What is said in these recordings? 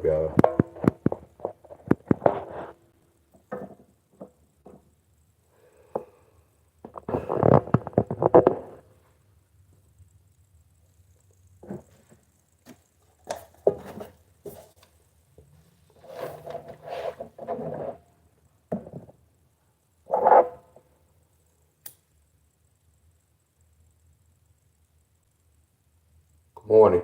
up, y'all. Good morning.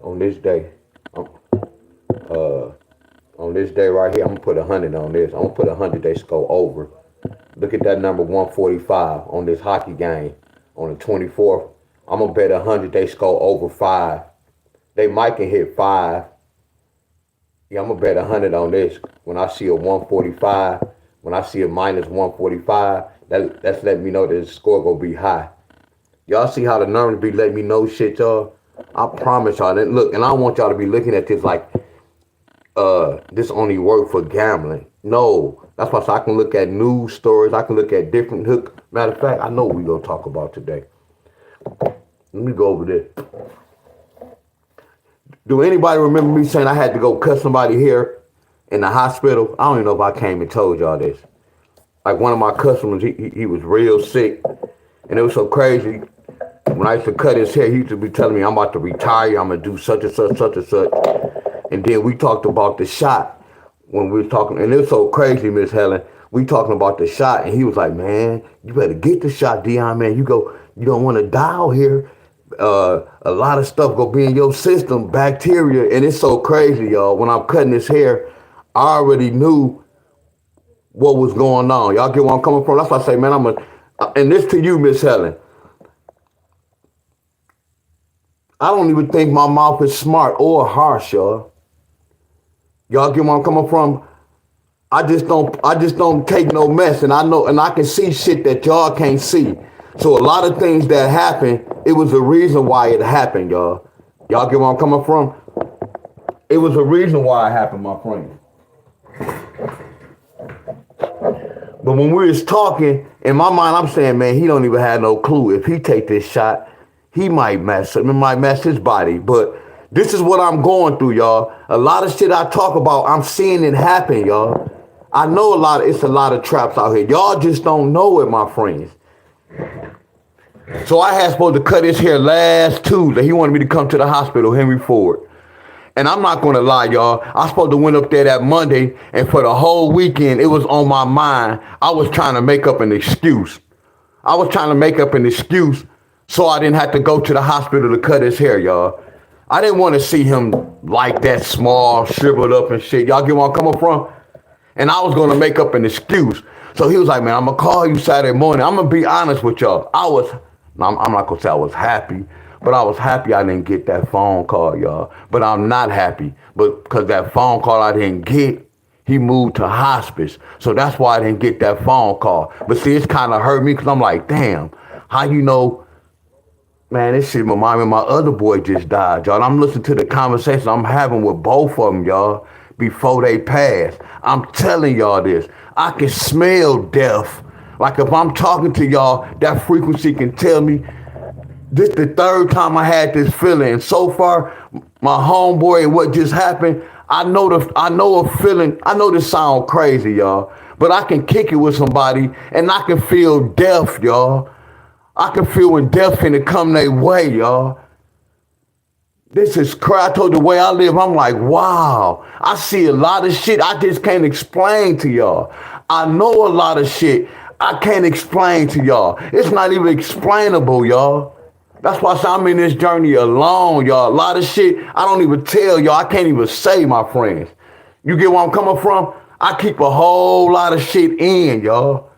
On this day, on this day right here, I'm gonna put 100 on this. I'm gonna put 100. They score over. Look at that number 145 on this hockey game on the 24th. I'm gonna bet 100 they score over 5. They might can hit 5. Yeah, I'm gonna bet 100 on this. When I see a 145, when I see a minus 145, that's letting me know that the score gonna be high. Y'all see how the numbers be letting me know shit, y'all? I promise y'all. And look, and I don't want y'all to be looking at this like this only work for gambling. No, that's why I can look at news stories. I can look at different hook. Matter of fact, I know what we're gonna talk about today. Let me go over this. Do anybody remember me saying I had to go cut somebody hair in the hospital? I don't even know if I came and told y'all this. Like one of my customers, he was real sick, and it was so crazy. When I used to cut his hair, he used to be telling me, I'm about to retire, I'm gonna do such and such, such and such. And then we talked about the shot when we was talking, and it was so crazy, Miss Helen. We talking about the shot, and he was like, man, you better get the shot, Deon, man. You don't want to die out here. A lot of stuff gonna be in your system, bacteria, and it's so crazy, y'all. When I'm cutting his hair, I already knew what was going on. Y'all get where I'm coming from? That's why I say, man, and this to you, Miss Helen. I don't even think my mouth is smart or harsh, y'all. Y'all get where I'm coming from? I just don't take no mess, and I know, and I can see shit that y'all can't see. So a lot of things that happen, it was a reason why it happened, y'all. Y'all get where I'm coming from? It was a reason why it happened, my friend. But when we was talking, in my mind, I'm saying, man, he don't even have no clue. If he take this shot, he might mess his body. But this is what I'm going through, y'all. A lot of shit I talk about, I'm seeing it happen, y'all. I know it's a lot of traps out here. Y'all just don't know it, my friends. So I had supposed to cut his hair last Tuesday. He wanted me to come to the hospital, Henry Ford. And I'm not going to lie, y'all. I supposed to went up there that Monday, and for the whole weekend, it was on my mind. I was trying to make up an excuse. So I didn't have to go to the hospital to cut his hair, y'all. I didn't want to see him like that, small, shriveled up and shit. Y'all get where I'm coming from? And I was going to make up an excuse. So he was like, man, I'm going to call you Saturday morning. I'm going to be honest with y'all. I'm not going to say I was happy, but I was happy I didn't get that phone call, y'all. But I'm not happy. But because that phone call I didn't get, he moved to hospice. So that's why I didn't get that phone call. But see, it's kind of hurt me because I'm like, damn, how you know? Man, this shit remind me of my other boy just died, y'all. I'm listening to the conversation I'm having with both of them, y'all, before they passed. I'm telling y'all this. I can smell death. Like if I'm talking to y'all, that frequency can tell me. This the third time I had this feeling. And so far, my homeboy and what just happened, I know a feeling. I know this sound crazy, y'all, but I can kick it with somebody and I can feel death, y'all. I can feel when death finna come their way, y'all. This is crazy. I told you the way I live, I'm like, wow. I see a lot of shit I just can't explain to y'all. I know a lot of shit I can't explain to y'all. It's not even explainable, y'all. That's why I'm in this journey alone, y'all. A lot of shit I don't even tell y'all. I can't even say, my friends. You get where I'm coming from? I keep a whole lot of shit in, y'all.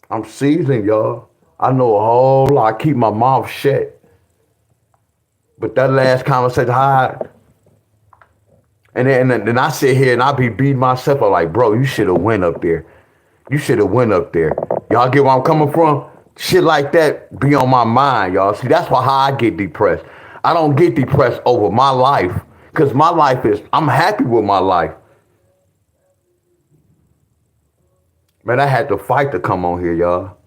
I'm seasoned, y'all. I know a whole lot. I keep my mouth shut. But that last conversation, and then I sit here and I be beating myself up like, bro, you should have went up there. You should have went up there. Y'all get where I'm coming from? Shit like that be on my mind, y'all. See, that's why how I get depressed. I don't get depressed over my life. Because my life is, I'm happy with my life. Man, I had to fight to come on here, y'all.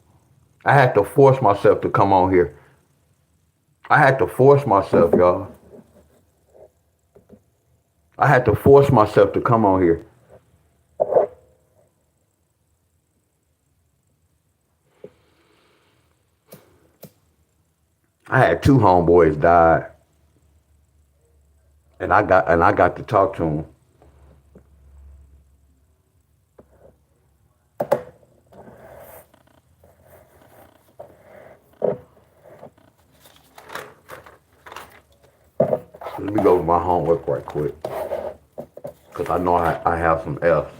I had to force myself to come on here. I had to force myself, y'all. I had to force myself to come on here. I had 2 homeboys died. And I got to talk to them. Let me go to my homework right quick. Because I know I have some F's.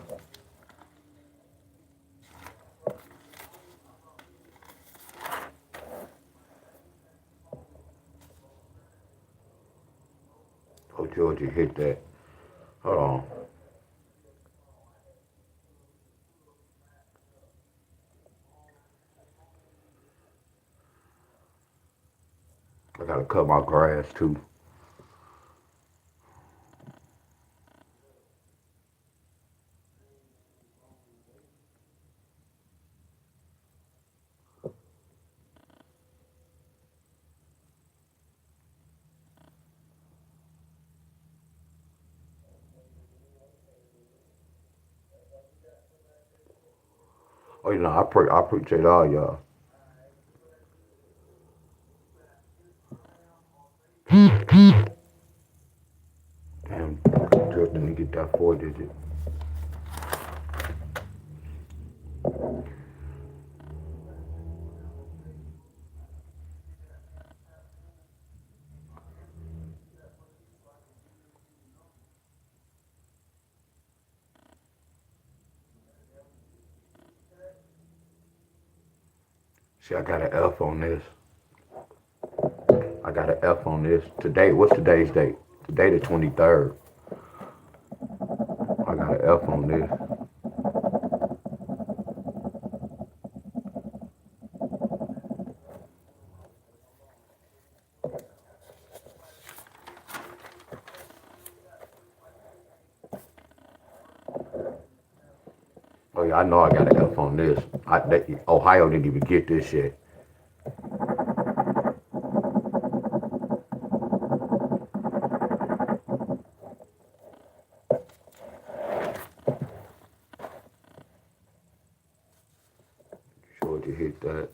Oh, Georgia hit that. Hold on. I gotta cut my grass too. Oh, you know, I appreciate all y'all. Damn, Georgia didn't get that 4-digit. See, I got an F on this. I got an F on this. Today, what's today's date? Today the 23rd. I got an F on this. Oh yeah, I know I got an F on this. Ohio didn't even get this shit. Georgia hit that.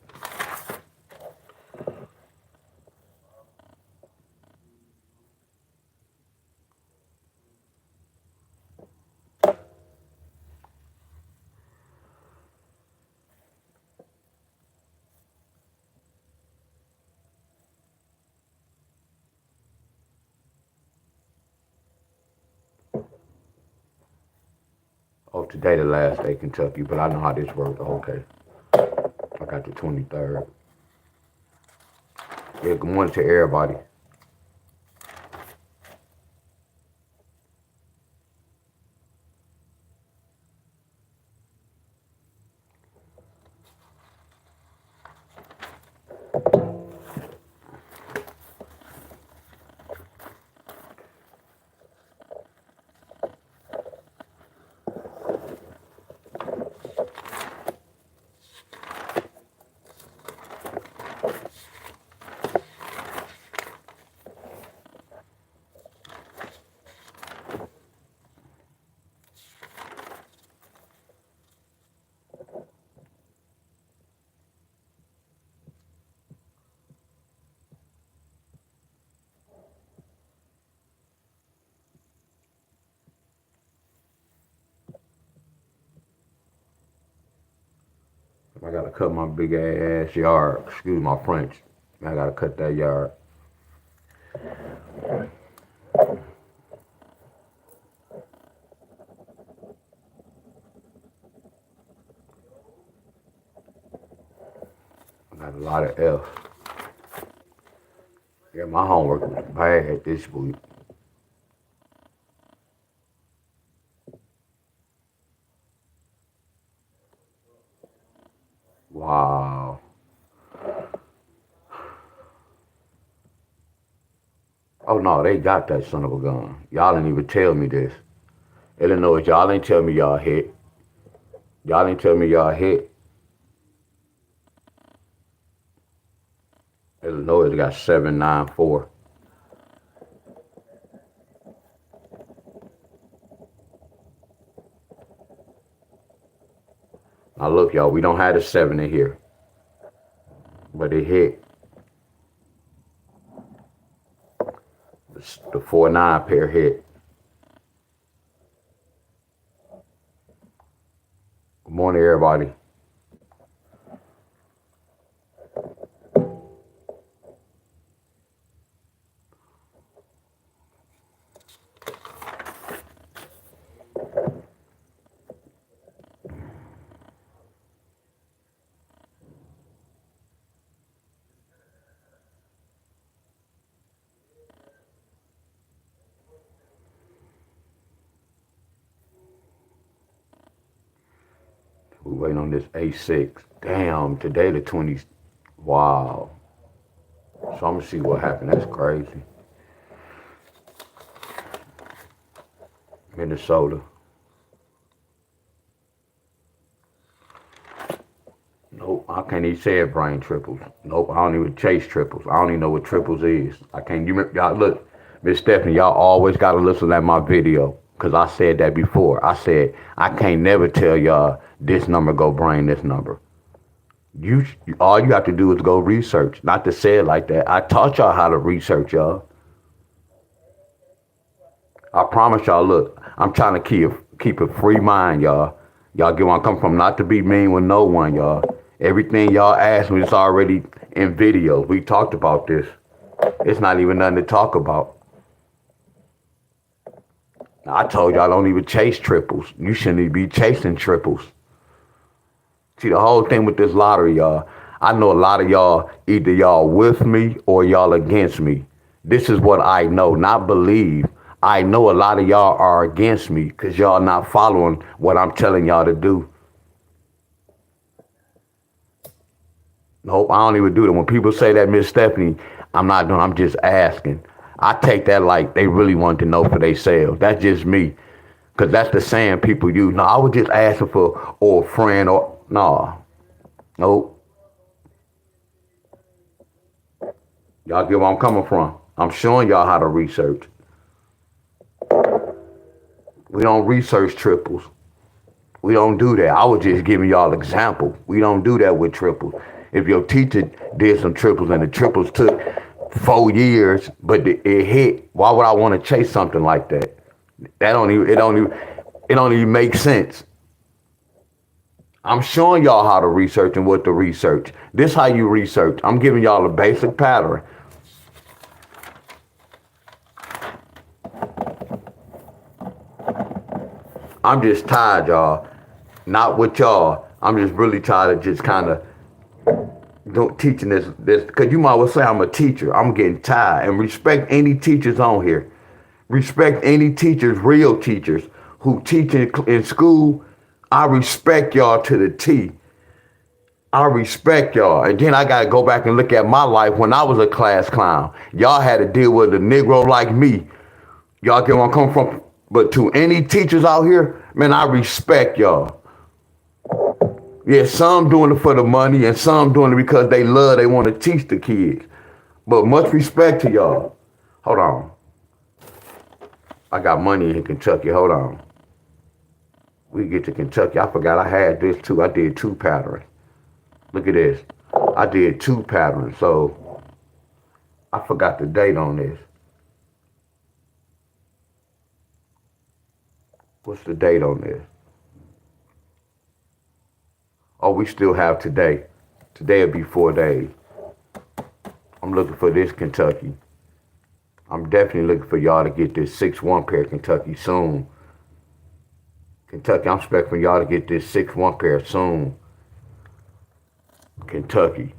Oh, today the last day, Kentucky, but I know how this works. Oh, okay. I got the 23rd. Yeah, good morning to everybody. I gotta cut my big ass yard. Excuse my French. I gotta cut that yard. I got a lot of F. Yeah, my homework was bad this week. Wow. Oh no, they got that son of a gun. Y'all didn't even tell me this. Illinois, y'all ain't tell me y'all hit. Y'all ain't tell me y'all hit. Illinois got 794. Now look, y'all, we don't have a 7 in here. But it hit. The 4-9 pair hit. Good morning, everybody. We waiting on this A6. Damn, today the 20s. Wow. So I'm gonna see what happened. That's crazy. Minnesota. Nope, I can't even say it brain triples. Nope, I don't even chase triples. I don't even know what triples is. I can't. You remember, y'all look, Miss Stephanie, y'all always gotta listen at my video. Cause I said that before. I said I can't never tell y'all this number go brain this number. You all you have to do is go research. Not to say it like that. I taught y'all how to research, y'all. I promise y'all. Look, I'm trying to keep a free mind, y'all. Y'all get where I'm coming from. Not to be mean with no one, y'all. Everything y'all asked me is already in videos. We talked about this. It's not even nothing to talk about. Now, I told y'all don't even chase triples. You shouldn't even be chasing triples. See, the whole thing with this lottery, y'all, I know a lot of y'all, either y'all with me or y'all against me. This is what I know, not believe. I know a lot of y'all are against me because y'all not following what I'm telling y'all to do. Nope, I don't even do that. When people say that, Miss Stephanie, I'm not doing, I'm just asking. I take that like they really want to know for themselves. That's just me. Because that's the saying people use. No, I was just asking for, or a friend, or, no. Nope. Y'all get where I'm coming from. I'm showing y'all how to research. We don't research triples. We don't do that. I was just giving y'all example. We don't do that with triples. If your teacher did some triples and the triples took 4 years, but it hit, why would I want to chase something like that? It don't even make sense. I'm showing y'all how to research and what to research. This how you research. I'm giving y'all a basic pattern. I'm just tired, y'all. Not with y'all. I'm just really tired of just kind of teaching this because you might well say I'm a teacher. I'm getting tired. And respect any teachers on here. Respect any teachers, real teachers who teach in school. I respect y'all to the T. I respect y'all. And then I got to go back and look at my life when I was a class clown. Y'all had to deal with a Negro like me. Y'all get where I'm coming from. But to any teachers out here, man, I respect y'all. Yeah, some doing it for the money and some doing it because they love, they want to teach the kids. But much respect to y'all. Hold on. I got money in Kentucky. Hold on. We get to Kentucky. I forgot I had this too. I did 2 patterns. Look at this. I did 2 patterns. So I forgot the date on this. What's the date on this? Oh, we still have today. Today will be 4 days. I'm looking for this Kentucky. I'm definitely looking for y'all to get this 6-1 pair Kentucky soon. Kentucky, I'm expecting y'all to get this 6-1 pair soon. Kentucky.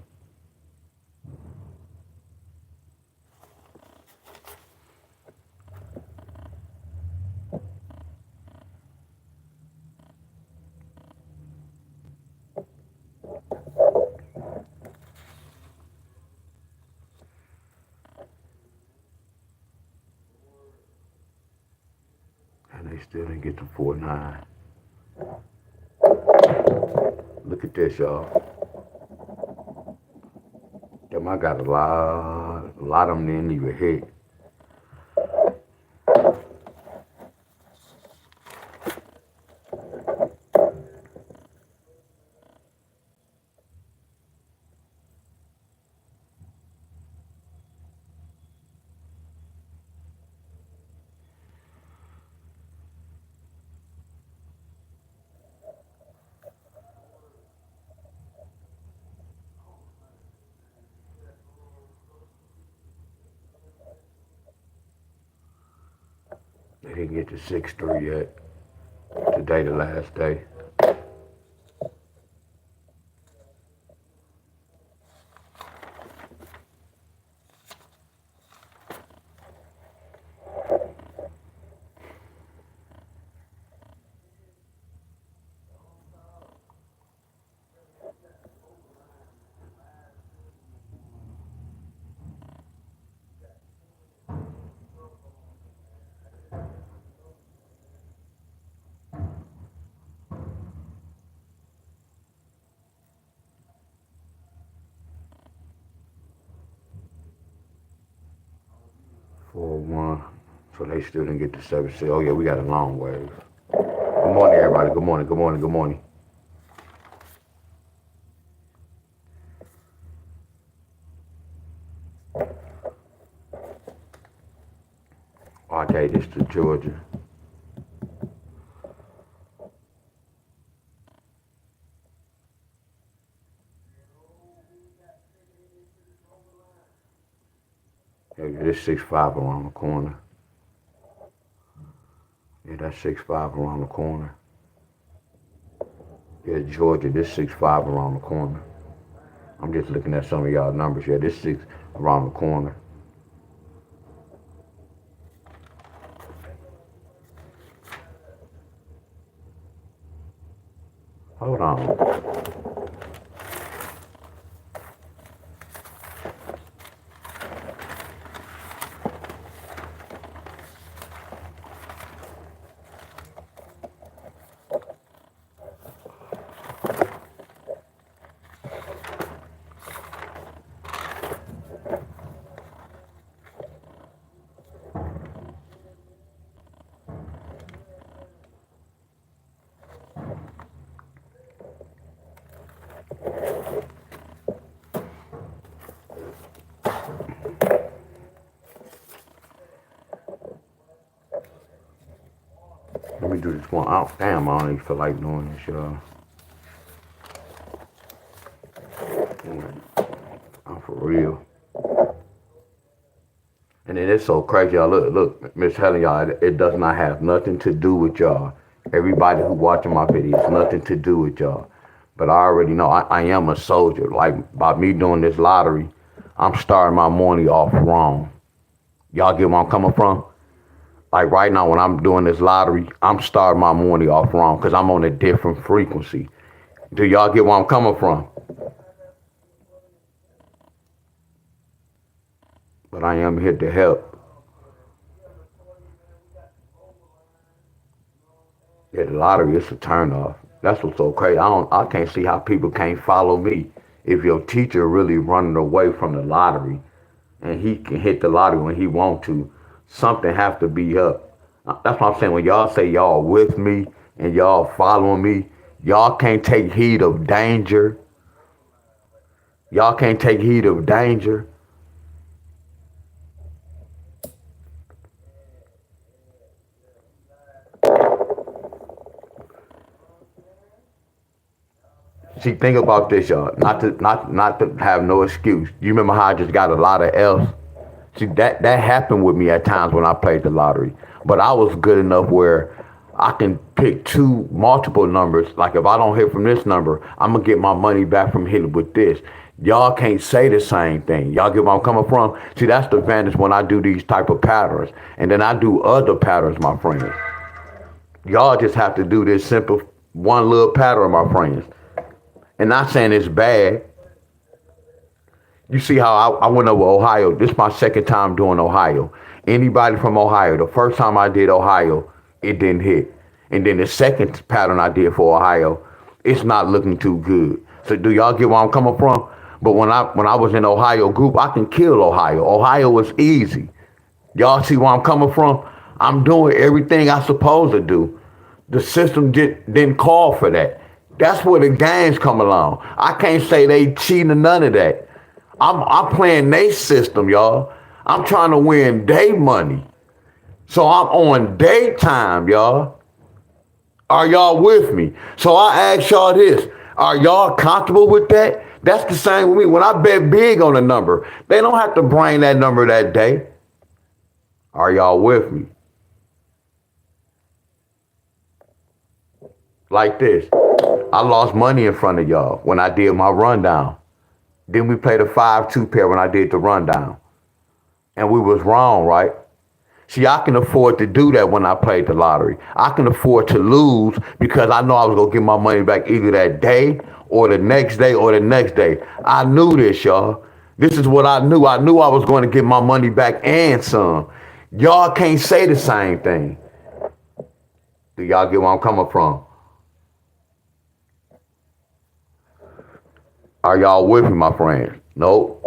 And they still didn't get to 4-9. Look at this, y'all. Damn, I got a lot of them didn't even hit. They didn't get to 6-3 yet. Today, the last day. Four one. So they still didn't get to 7-6. Oh yeah, we got a long way. Good morning, everybody. Good morning. Good morning. Good morning. Okay, this to Georgia. Yeah, this 6-5 around the corner. Yeah, that's 6-5 around the corner. Yeah, Georgia, this 6-5 around the corner. I'm just looking at some of y'all numbers. Yeah, this 6 around the corner. Hold on. Let me do this one. Oh, damn, I don't even feel like doing this, y'all. I'm for real. And then it's so crazy, y'all. Look, Miss Helen, y'all, it does not have nothing to do with y'all. Everybody who watching my videos, nothing to do with y'all. But I already know I am a soldier. Like, by me doing this lottery, I'm starting my morning off wrong. Y'all get where I'm coming from? Like right now when I'm doing this lottery, I'm starting my morning off wrong because I'm on a different frequency. Do y'all get where I'm coming from? But I am here to help. Yeah, the lottery is a turnoff. That's what's so crazy. I can't see how people can't follow me. If your teacher really running away from the lottery and he can hit the lottery when he want to, something have to be up. That's what I'm saying. When y'all say y'all with me and y'all following me, y'all can't take heed of danger. Y'all can't take heed of danger. See, think about this, y'all. Not to have no excuse. You remember how I just got a lot of L's? See, that happened with me at times when I played the lottery. But I was good enough where I can pick two multiple numbers. Like if I don't hit from this number, I'm gonna get my money back from hitting with this. Y'all can't say the same thing. Y'all get where I'm coming from? See, that's the advantage when I do these type of patterns. And then I do other patterns, my friends. Y'all just have to do this simple one little pattern, my friends. And not saying it's bad. You see how I went over Ohio. This is my second time doing Ohio. Anybody from Ohio, the first time I did Ohio, it didn't hit. And then the second pattern I did for Ohio, it's not looking too good. So do y'all get where I'm coming from? But when I was in Ohio group, I can kill Ohio. Ohio was easy. Y'all see where I'm coming from? I'm doing everything I supposed to do. The system didn't call for that. That's where the games come along. I can't say they cheating or none of that. I'm playing their system, y'all. I'm trying to win their money. So I'm on daytime, y'all. Are y'all with me? So I ask y'all this. Are y'all comfortable with that? That's the same with me. When I bet big on a number, they don't have to bring that number that day. Are y'all with me? Like this. I lost money in front of y'all when I did my rundown. Then we played a 5-2 pair when I did the rundown. And we was wrong, right? See, I can afford to do that when I played the lottery. I can afford to lose because I know I was going to get my money back either that day or the next day or the next day. I knew this, y'all. This is what I knew. I knew I was going to get my money back and some. Y'all can't say the same thing. Do y'all get where I'm coming from? Are y'all with me, my friends? Nope.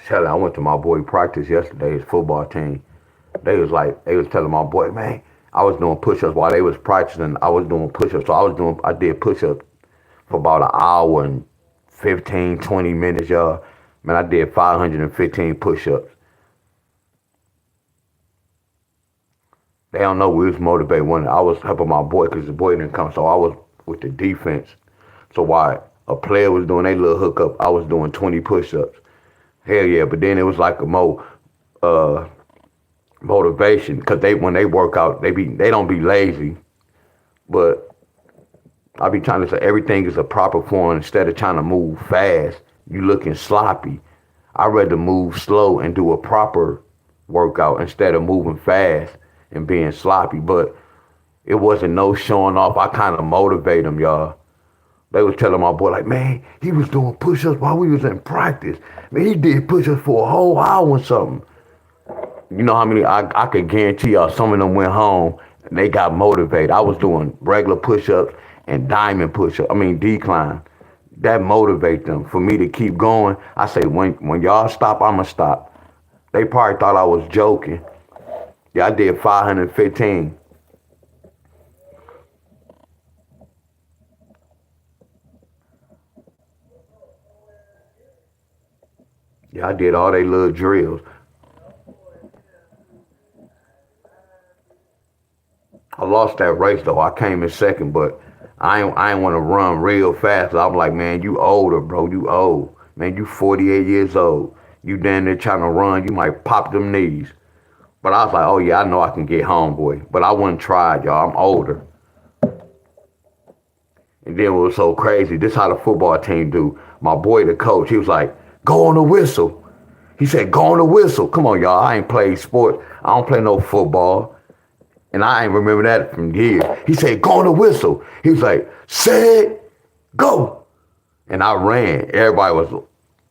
Hell, I went to my boy practice yesterday, his football team. They was telling my boy, man, I was doing push-ups while they was practicing. I was doing push-ups. So I did push-ups for about an hour and 15, 20 minutes, y'all. Man, I did 515 push-ups. They don't know we was motivated when I was helping my boy because the boy didn't come. So I was with the defense. So while a player was doing a little hookup, I was doing 20 push-ups. Hell yeah, but then it was like a uh, motivation because when they work out, they don't be lazy, but I be trying to say everything is a proper form instead of trying to move fast. You looking sloppy. I'd rather move slow and do a proper workout instead of moving fast and being sloppy. But it wasn't no showing off. I kind of motivate them, y'all. They was telling my boy, like, man, he was doing push-ups while we was in practice. Man, he did push-ups for a whole hour and something. You know how many, I can guarantee y'all some of them went home and they got motivated. I was doing regular push-ups and diamond push-ups, decline. That motivate them for me to keep going. I say, when y'all stop, I'ma stop. They probably thought I was joking. Yeah, I did 515. Yeah, I did all they little drills. I lost that race though. I came in second, but I ain't want to run real fast. I'm like, man, you older, bro. You old. Man, you 48 years old. You down there trying to run, you might pop them knees. But I was like, oh yeah, I know I can get home, boy. But I wouldn't try it, y'all. I'm older. And then it was so crazy. This how the football team do. My boy, the coach, he was like, go on the whistle. He said, go on the whistle. Come on, y'all. I ain't played sports. I don't play no football. And I ain't remember that from years. He said, go on the whistle. He was like, set, go. And I ran. Everybody was,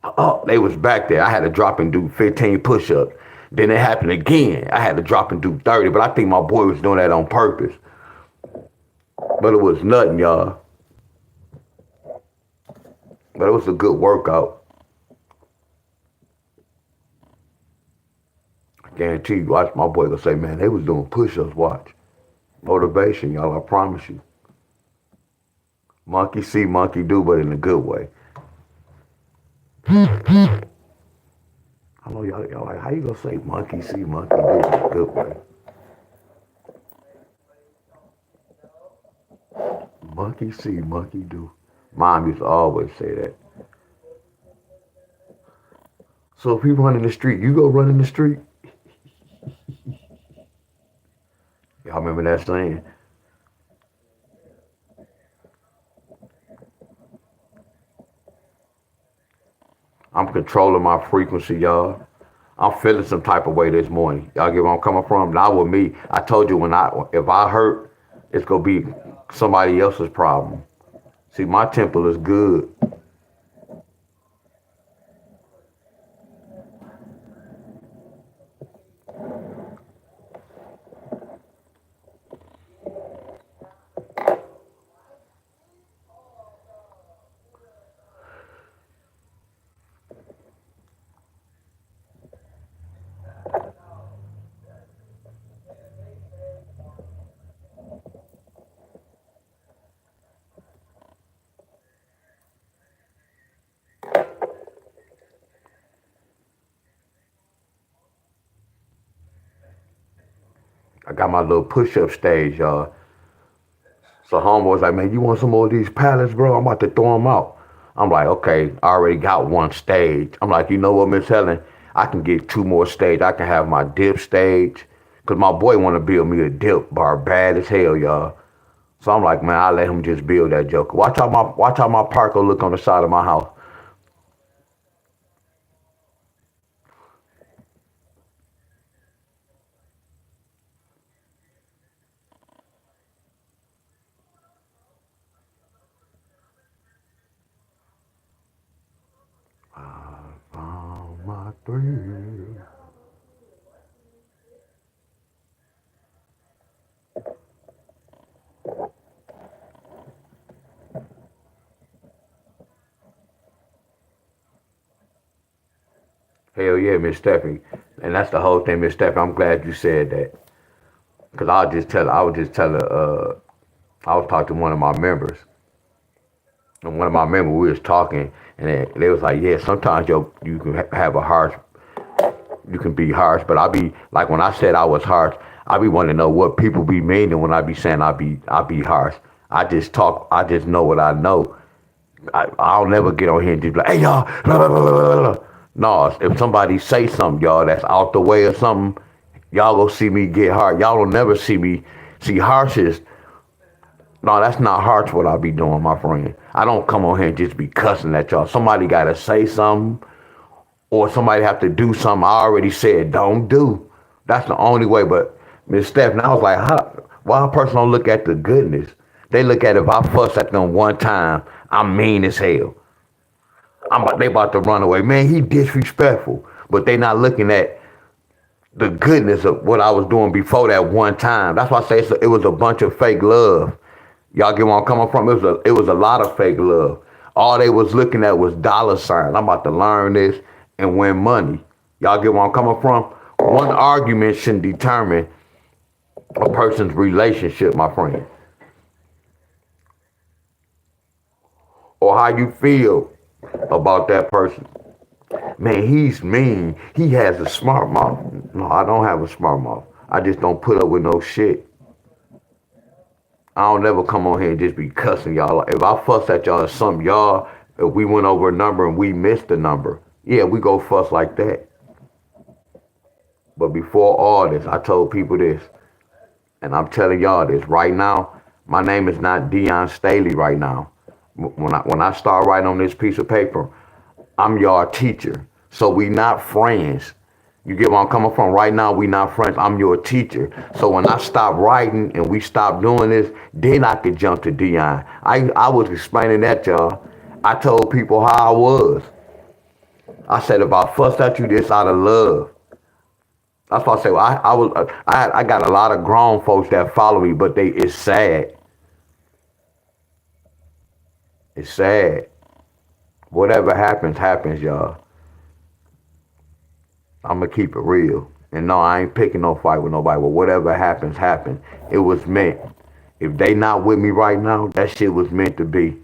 oh, they was back there. I had to drop and do 15 push-ups. Then it happened again. I had to drop and do 30. But I think my boy was doing that on purpose. But it was nothing, y'all. But it was a good workout. I guarantee you, watch my boy gonna say, man, they was doing push-ups, watch. Motivation, y'all, I promise you. Monkey see, monkey do, but in a good way. I know y'all like, how you gonna say monkey see, monkey do in a good way? Monkey see, monkey do. Mom used to always say that. So if you run in the street, you go run in the street. Y'all remember that saying? I'm controlling my frequency, y'all. I'm feeling some type of way this morning. Y'all get where I'm coming from? Not with me. I told you if I hurt, it's gonna be somebody else's problem. See, my temple is good. I got my little push-up stage, y'all. So homeboy's like, man, you want some more of these pallets, bro? I'm about to throw them out. I'm like, okay, I already got one stage. I'm like, you know what, Miss Helen? I can get two more stage. I can have my dip stage. Cause my boy want to build me a dip bar bad as hell, y'all. So I'm like, man, I'll let him just build that joker. Watch how my park look on the side of my house. I found my thrill. Hell yeah, Miss Stephanie. And that's the whole thing, Miss Stephanie. I'm glad you said that. Cause I was just telling, I was talking to one of my members. And one of my members, we was talking, and they was like, yeah, sometimes you can have a harsh, you can be harsh, but I be, like when I said I was harsh, I be wanting to know what people be meaning when I be saying I be harsh. I just talk, I just know what I know. I'll never get on here and just be like, hey y'all, blah, blah, blah, blah, blah. No, if somebody say something, y'all, that's out the way or something, y'all go see me get hard. Y'all will never see me see harshes. No, that's not harsh what I be doing, my friend. I don't come on here and just be cussing at y'all. Somebody gotta say something or somebody have to do something I already said don't do. That's the only way. But Miss Stephanie, I was like, why a person don't look at the goodness? They look at if I fuss at them one time, I'm mean as hell. They about to run away. Man, he disrespectful. But they not looking at the goodness of what I was doing before that one time. That's why I say it was a bunch of fake love. Y'all get where I'm coming from? It was a lot of fake love. All they was looking at was dollar signs. I'm about to learn this and win money. Y'all get where I'm coming from? One argument shouldn't determine a person's relationship, my friend. Or how you feel about that person. Man, he's mean. He has a smart mouth. No, I don't have a smart mouth. I just don't put up with no shit. I don't never come on here and just be cussing y'all. If I fuss at y'all or something, y'all, if we went over a number and we missed the number, yeah, we go fuss like that. But before all this, I told people this, and I'm telling y'all this right now. My name is not Deon Staley right now. When I start writing on this piece of paper, I'm your teacher. So we not friends. You get where I'm coming from? Right now, we not friends. I'm your teacher. So when I stop writing and we stop doing this, then I could jump to Deon. I was explaining that, y'all. I told people how I was. I said, if I fussed at you, this out of love. That's why I say, well, I got a lot of grown folks that follow me, but it's sad. It's sad. Whatever happens, happens, y'all. I'm going to keep it real. And no, I ain't picking no fight with nobody. But whatever happens, happens. It was meant. If they not with me right now, that shit was meant to be.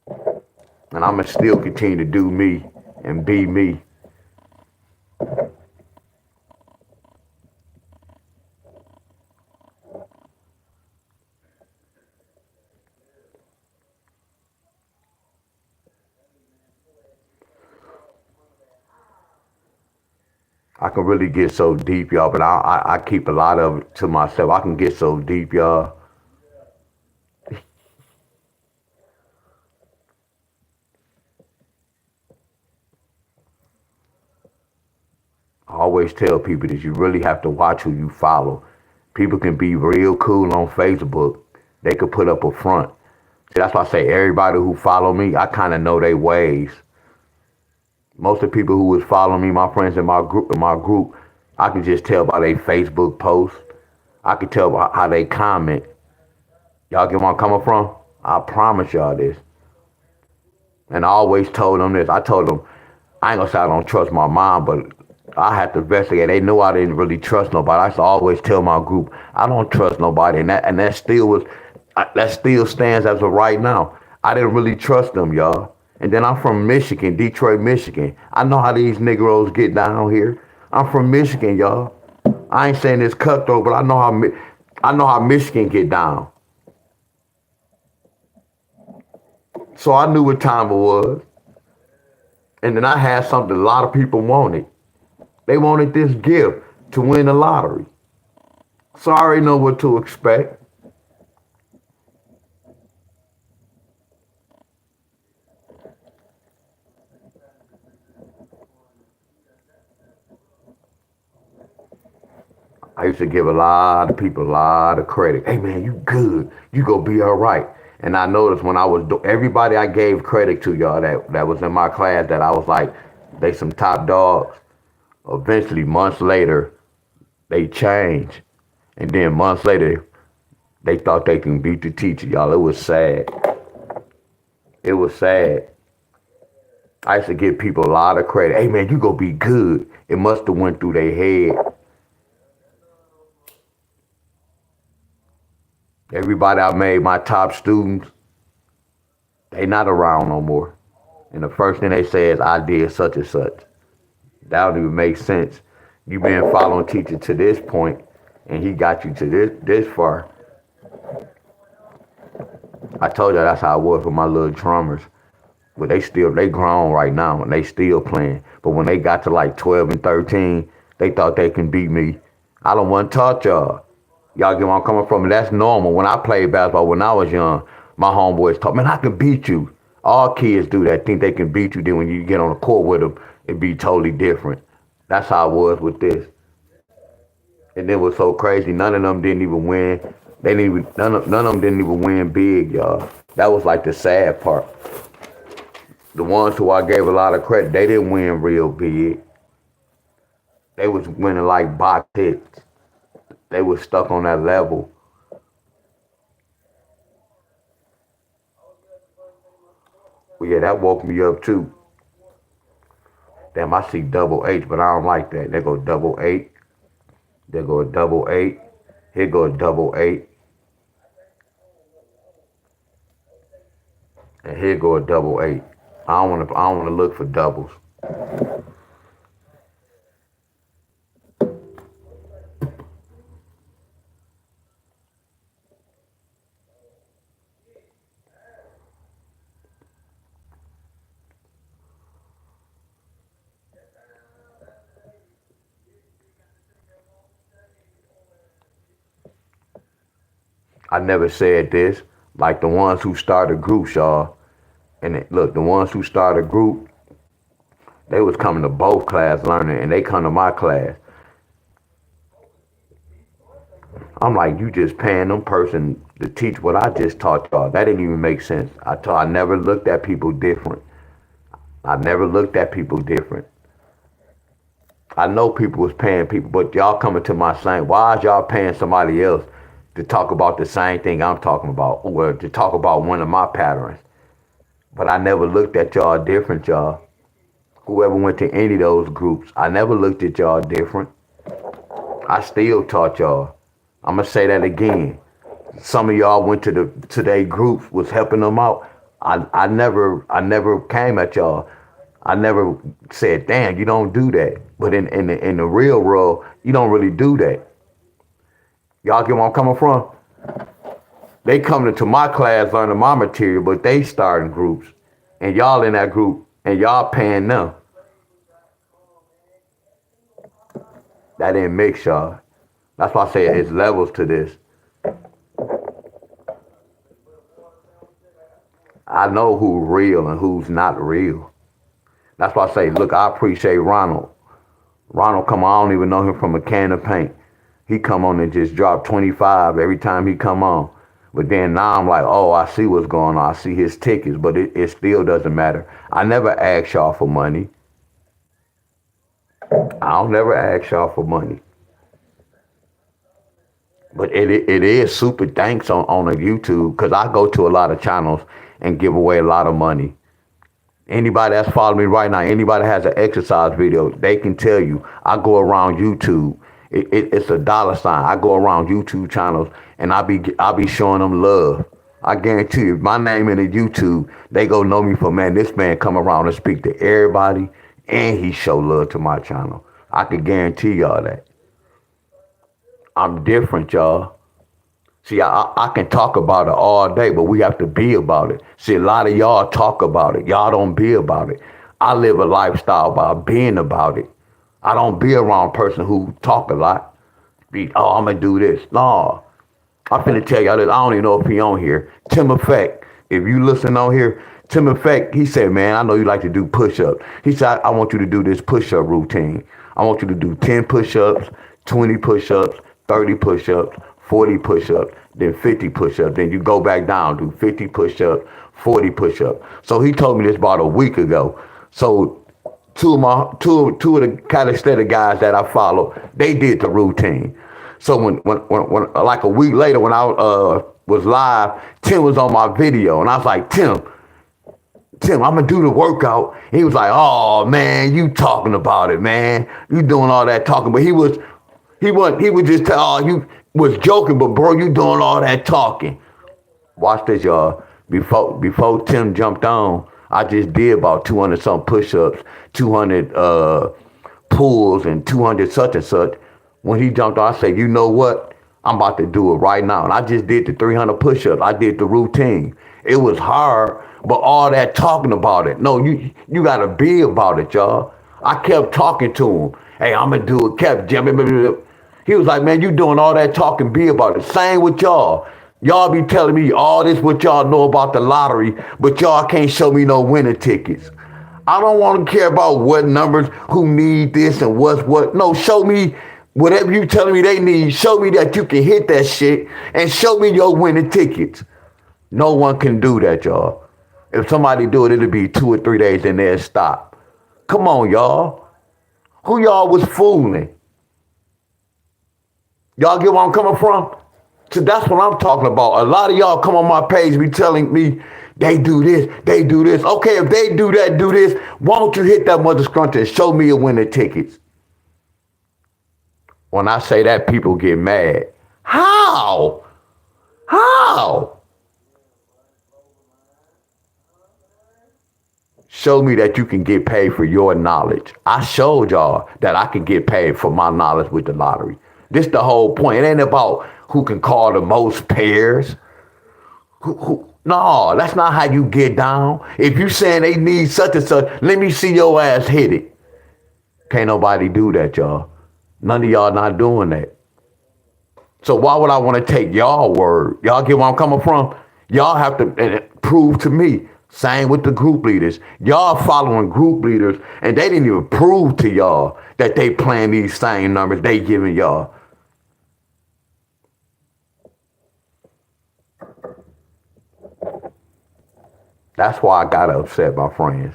And I'm going to still continue to do me and be me. I can really get so deep, y'all, but I keep a lot of it to myself. I can get so deep, y'all. I always tell people that you really have to watch who you follow. People can be real cool on Facebook. They could put up a front. See, that's why I say everybody who follow me, I kind of know their ways. Most of the people who was following me, my friends in my group, I can just tell by their Facebook posts. I can tell by how they comment. Y'all get where I'm coming from? I promise y'all this. And I always told them this. I told them, I ain't gonna say I don't trust my mom, but I had to investigate. They knew I didn't really trust nobody. I used to always tell my group, I don't trust nobody. And that still stands as of right now. I didn't really trust them, y'all. And then I'm from Michigan, Detroit, Michigan. I know how these Negroes get down here. I'm from Michigan, y'all. I ain't saying it's cutthroat, but I know how Michigan get down. So I knew what time it was. And then I had something a lot of people wanted. They wanted this gift to win the lottery. So I already know what to expect. I used to give a lot of people a lot of credit. Hey man, you good. You gonna be all right. And I noticed when I was everybody I gave credit to, y'all, that was in my class, that I was like, they some top dogs. Eventually, months later, they changed. And then months later, they thought they can beat the teacher, y'all. It was sad. It was sad. I used to give people a lot of credit. Hey man, you gonna be good. It must have went through their head. Everybody I made my top students, they not around no more. And the first thing they say is, I did such and such. That don't even make sense. You been following teacher to this point, and he got you to this far. I told you that's how it was with my little drummers. But they grown right now and they still playing. But when they got to like 12 and 13, they thought they can beat me. I don't want to touch y'all. Y'all get where I'm coming from. And that's normal. When I played basketball when I was young, my homeboys taught, man, I can beat you. All kids do that, think they can beat you. Then when you get on the court with them, it be totally different. That's how it was with this. And it was so crazy. None of them didn't even win. They didn't even none of them didn't even win big, y'all. That was like the sad part. The ones who I gave a lot of credit, they didn't win real big. They was winning like box hits. They was stuck on that level. Well, yeah, that woke me up too. Damn, I see double H, but I don't like that. They go double eight. They go a double eight. Here go a double eight. And here go a double eight. I don't wanna look for doubles. I never said this. Like the ones who started groups, y'all. Look, the ones who started a group, they was coming to both class learning, and they come to my class. I'm like, you just paying them person to teach what I just taught y'all. That didn't even make sense. I never looked at people different. I never looked at people different. I know people was paying people, but y'all coming to my same. Why is y'all paying somebody else to talk about the same thing I'm talking about, or to talk about one of my patterns? But I never looked at y'all different, y'all. Whoever went to any of those groups, I never looked at y'all different. I still taught y'all. I'm gonna say that again. Some of y'all went to their groups, was helping them out. I never came at y'all. I never said, damn, you don't do that. But in the real world, you don't really do that. Y'all get where I'm coming from? They coming into my class learning my material, but they starting groups. And y'all in that group, and y'all paying them. That didn't mix, y'all. That's why I say it's levels to this. I know who's real and who's not real. That's why I say, look, I appreciate Ronald. Ronald come on, I don't even know him from a can of paint. He come on and just drop 25 every time he come on. But then now I'm like, oh, I see what's going on. I see his tickets, but it still doesn't matter. I never ask y'all for money. I don't never ask y'all for money. But it is super thanks on a YouTube, because I go to a lot of channels and give away a lot of money. Anybody that's following me right now, anybody that has an exercise video, they can tell you I go around YouTube. It's a dollar sign. I go around YouTube channels and I be showing them love. I guarantee you, if my name in the YouTube, they go know me for, man, this man come around and speak to everybody and he show love to my channel. I can guarantee y'all that. I'm different, y'all. See, I can talk about it all day, but we have to be about it. See, a lot of y'all talk about it. Y'all don't be about it. I live a lifestyle by being about it. I don't be around a person who talk a lot. Oh, I'm going to do this. No. I'm finna tell y'all this. I don't even know if he on here. Tim Effect. If you listen on here, Tim Effect, he said, man, I know you like to do push-ups. He said, I want you to do this push-up routine. I want you to do 10 push-ups, 20 push-ups, 30 push-ups, 40 push-ups, then 50 push-ups. Then you go back down, do 50 push-ups, 40 push-ups. So he told me this about a week ago. So two of the calisthenic guys that I follow, they did the routine. So when like a week later when I was live, Tim was on my video, and I was like, Tim, I'm gonna do the workout. He was like, oh man, you talking about it, man. You doing all that talking, but he was just you was joking, but bro, you doing all that talking. Watch this, y'all. Before Tim jumped on, I just did about 200 some push-ups, 200 pulls, and 200 such and such. When he jumped on, I said, you know what? I'm about to do it right now. And I just did the 300 push-ups. I did the routine. It was hard, but all that talking about it. No, you got to be about it, y'all. I kept talking to him. Hey, I'm going to do it. Kept jumping. He was like, man, you doing all that talking, be about it. Same with y'all. Y'all be telling me all this what y'all know about the lottery, but y'all can't show me no winning tickets. I don't want to care about what numbers, who need this and what's what. No, show me whatever you telling me they need. Show me that you can hit that shit and show me your winning tickets. No one can do that, y'all. If somebody do it, it'll be 2 or 3 days and they'll stop. Come on, y'all. Who y'all was fooling? Y'all get where I'm coming from? So that's what I'm talking about. A lot of y'all come on my page be telling me they do this, they do this. Okay, if they do that, do this, why don't you hit that mother scrunch and show me a winning tickets? When I say that, people get mad. How? How? Show me that you can get paid for your knowledge. I showed y'all that I can get paid for my knowledge with the lottery. This the whole point. It ain't about who can call the most pairs. No, that's not how you get down. If you saying they need such and such, let me see your ass hit it. Can't nobody do that, y'all. None of y'all not doing that. So why would I want to take y'all word? Y'all get where I'm coming from? Y'all have to prove to me. Same with the group leaders. Y'all following group leaders, and they didn't even prove to y'all that they playing these same numbers they giving y'all. That's why I got upset, my friends.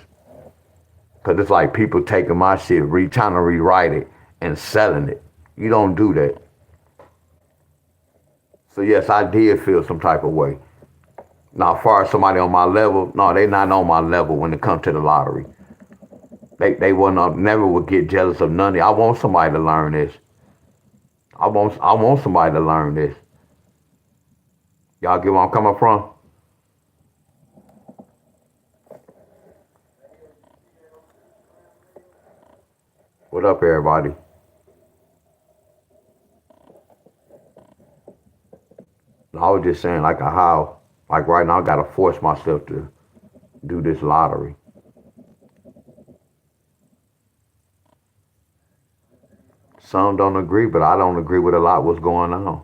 Because it's like people taking my shit, trying to rewrite it and selling it. You don't do that. So yes, I did feel some type of way. Now, as far as somebody on my level, no, they not on my level when it comes to the lottery. They wouldn't never would get jealous of none of it. I want somebody to learn this. I want somebody to learn this. Y'all get where I'm coming from? What up, everybody? I was just saying like how, like right now I gotta force myself to do this lottery. Some don't agree, but I don't agree with a lot what's going on.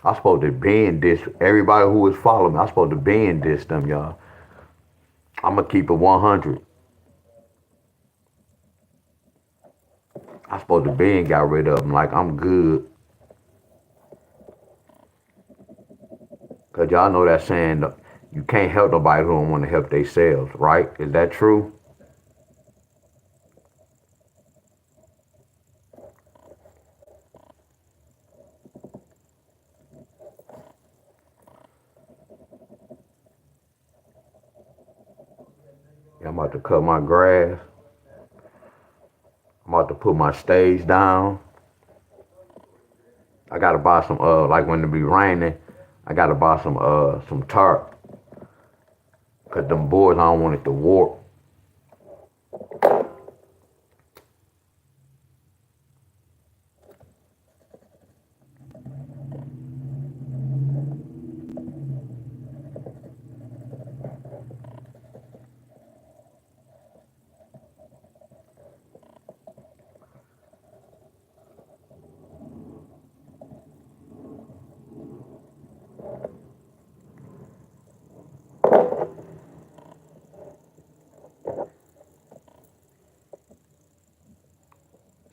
I supposed to bend this. Everybody who was following me, I supposed to bend this them, y'all. I'm gonna keep it 100. I supposed to bend got rid of them. Like I'm good. Cause y'all know that saying, you can't help nobody who don't want to help themselves, right? Is that true? Yeah, I'm about to cut my grass. I'm about to put my stage down. I gotta buy some like when it be raining, I gotta buy some tarp. Cause them boards I don't want it to warp.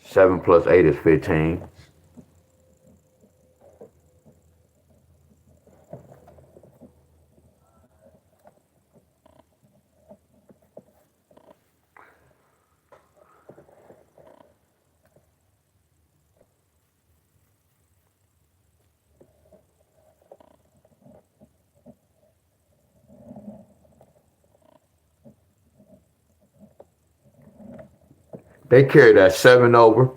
Seven plus eight is 15. They carry that 7 over.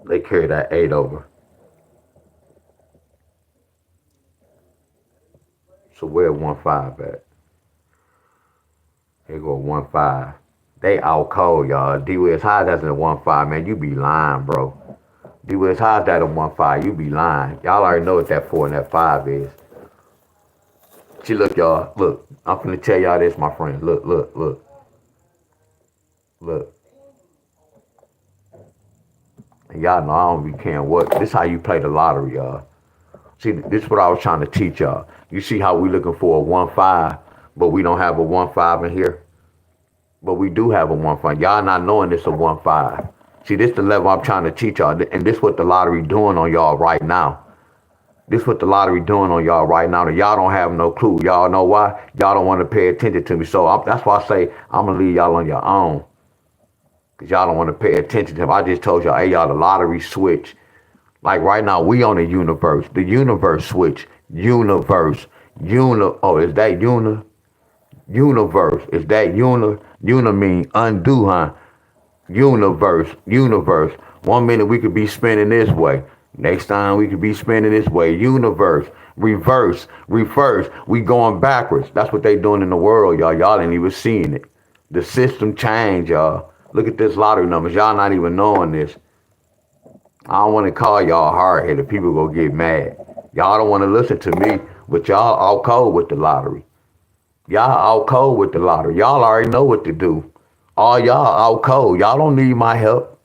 They carry that 8 over. So where 1-5 at? Here go 1-5. They out cold, y'all. D as high as a 1-5, man. You be lying, bro. D-Wiz, how's that a 1-5? You be lying. Y'all already know what that 4 and that 5 is. See, look, y'all. Look, I'm finna tell y'all this, my friend. Look, look, look, look. And y'all know I don't be caring what. This how you play the lottery, y'all. See, this is what I was trying to teach y'all. You see how we looking for a 1-5, but we don't have a 1-5 in here? But we do have a 1-5. Y'all not knowing this a 1-5. See, this the level I'm trying to teach y'all. And this what the lottery doing on y'all right now. This what the lottery doing on y'all right now. And y'all don't have no clue. Y'all know why? Y'all don't want to pay attention to me. So that's why I say I'm going to leave y'all on your own. Because y'all don't want to pay attention to me. I just told y'all, hey, y'all, the lottery switch. Like right now, we on the universe. The universe switch. Universe. Oh, is that universe? Is that Una mean undo, huh? Universe. 1 minute we could be spinning this way. Next time we could be spinning this way. Universe. Reverse. We going backwards. That's what they doing in the world, y'all. Y'all ain't even seeing it. The system changed, y'all. Look at this lottery numbers. Y'all not even knowing this. I don't want to call y'all hard-headed. People go get mad. Y'all don't want to listen to me, but y'all all cold with the lottery. Y'all all cold with the lottery. Y'all already know what to do. All y'all out cold. Y'all don't need my help.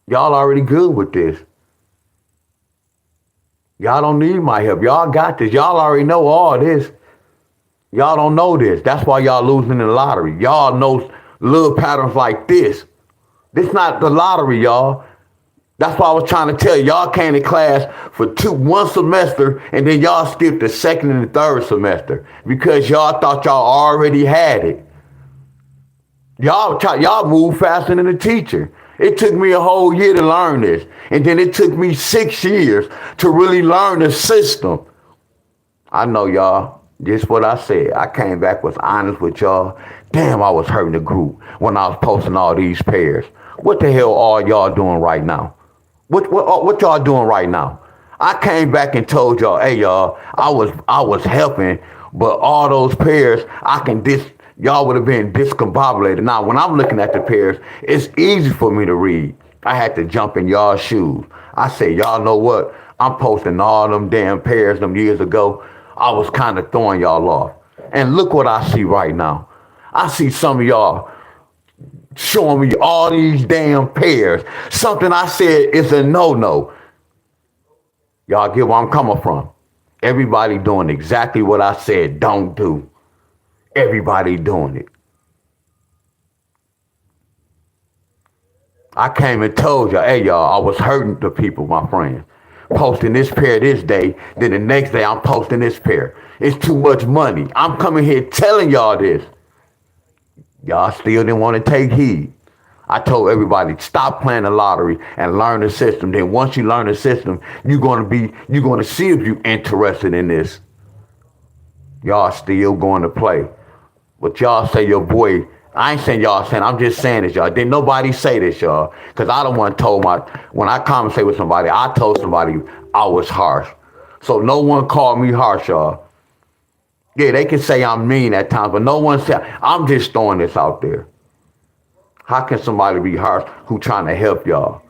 Y'all already good with this. Y'all don't need my help. Y'all got this. Y'all already know all this. Y'all don't know this. That's why y'all losing in the lottery. Y'all know little patterns like this. This not the lottery, y'all. That's why I was trying to tell you. Y'all came to class for one semester, and then y'all skipped the second and the third semester because y'all thought y'all already had it. Y'all move faster than the teacher. It took me a whole year to learn this. And then it took me 6 years to really learn the system. I know y'all, just what I said. I came back, was honest with y'all. Damn, I was hurting the group when I was posting all these pairs. What the hell are y'all doing right now? What y'all doing right now? I came back and told y'all, hey y'all, I was helping, but all those pairs, y'all would have been discombobulated. Now, when I'm looking at the pairs, it's easy for me to read. I had to jump in y'all's shoes. I say, y'all know what? I'm posting all them damn pairs them years ago. I was kind of throwing y'all off. And look what I see right now. I see some of y'all showing me all these damn pairs. Something I said is a no-no. Y'all get where I'm coming from. Everybody doing exactly what I said don't do. Everybody doing it. I came and told y'all, hey y'all, I was hurting the people, my friends. Posting this pair this day, then the next day I'm posting this pair. It's too much money. I'm coming here telling y'all this. Y'all still didn't want to take heed. I told everybody, stop playing the lottery and learn the system. Then once you learn the system, you're gonna see if you're interested in this. Y'all still going to play. But y'all say your boy, I ain't saying y'all saying, I'm just saying this, y'all. Didn't nobody say this, y'all. Because I don't want to when I conversate with somebody, I told somebody I was harsh. So no one called me harsh, y'all. Yeah, they can say I'm mean at times, but no one said, I'm just throwing this out there. How can somebody be harsh who trying to help y'all?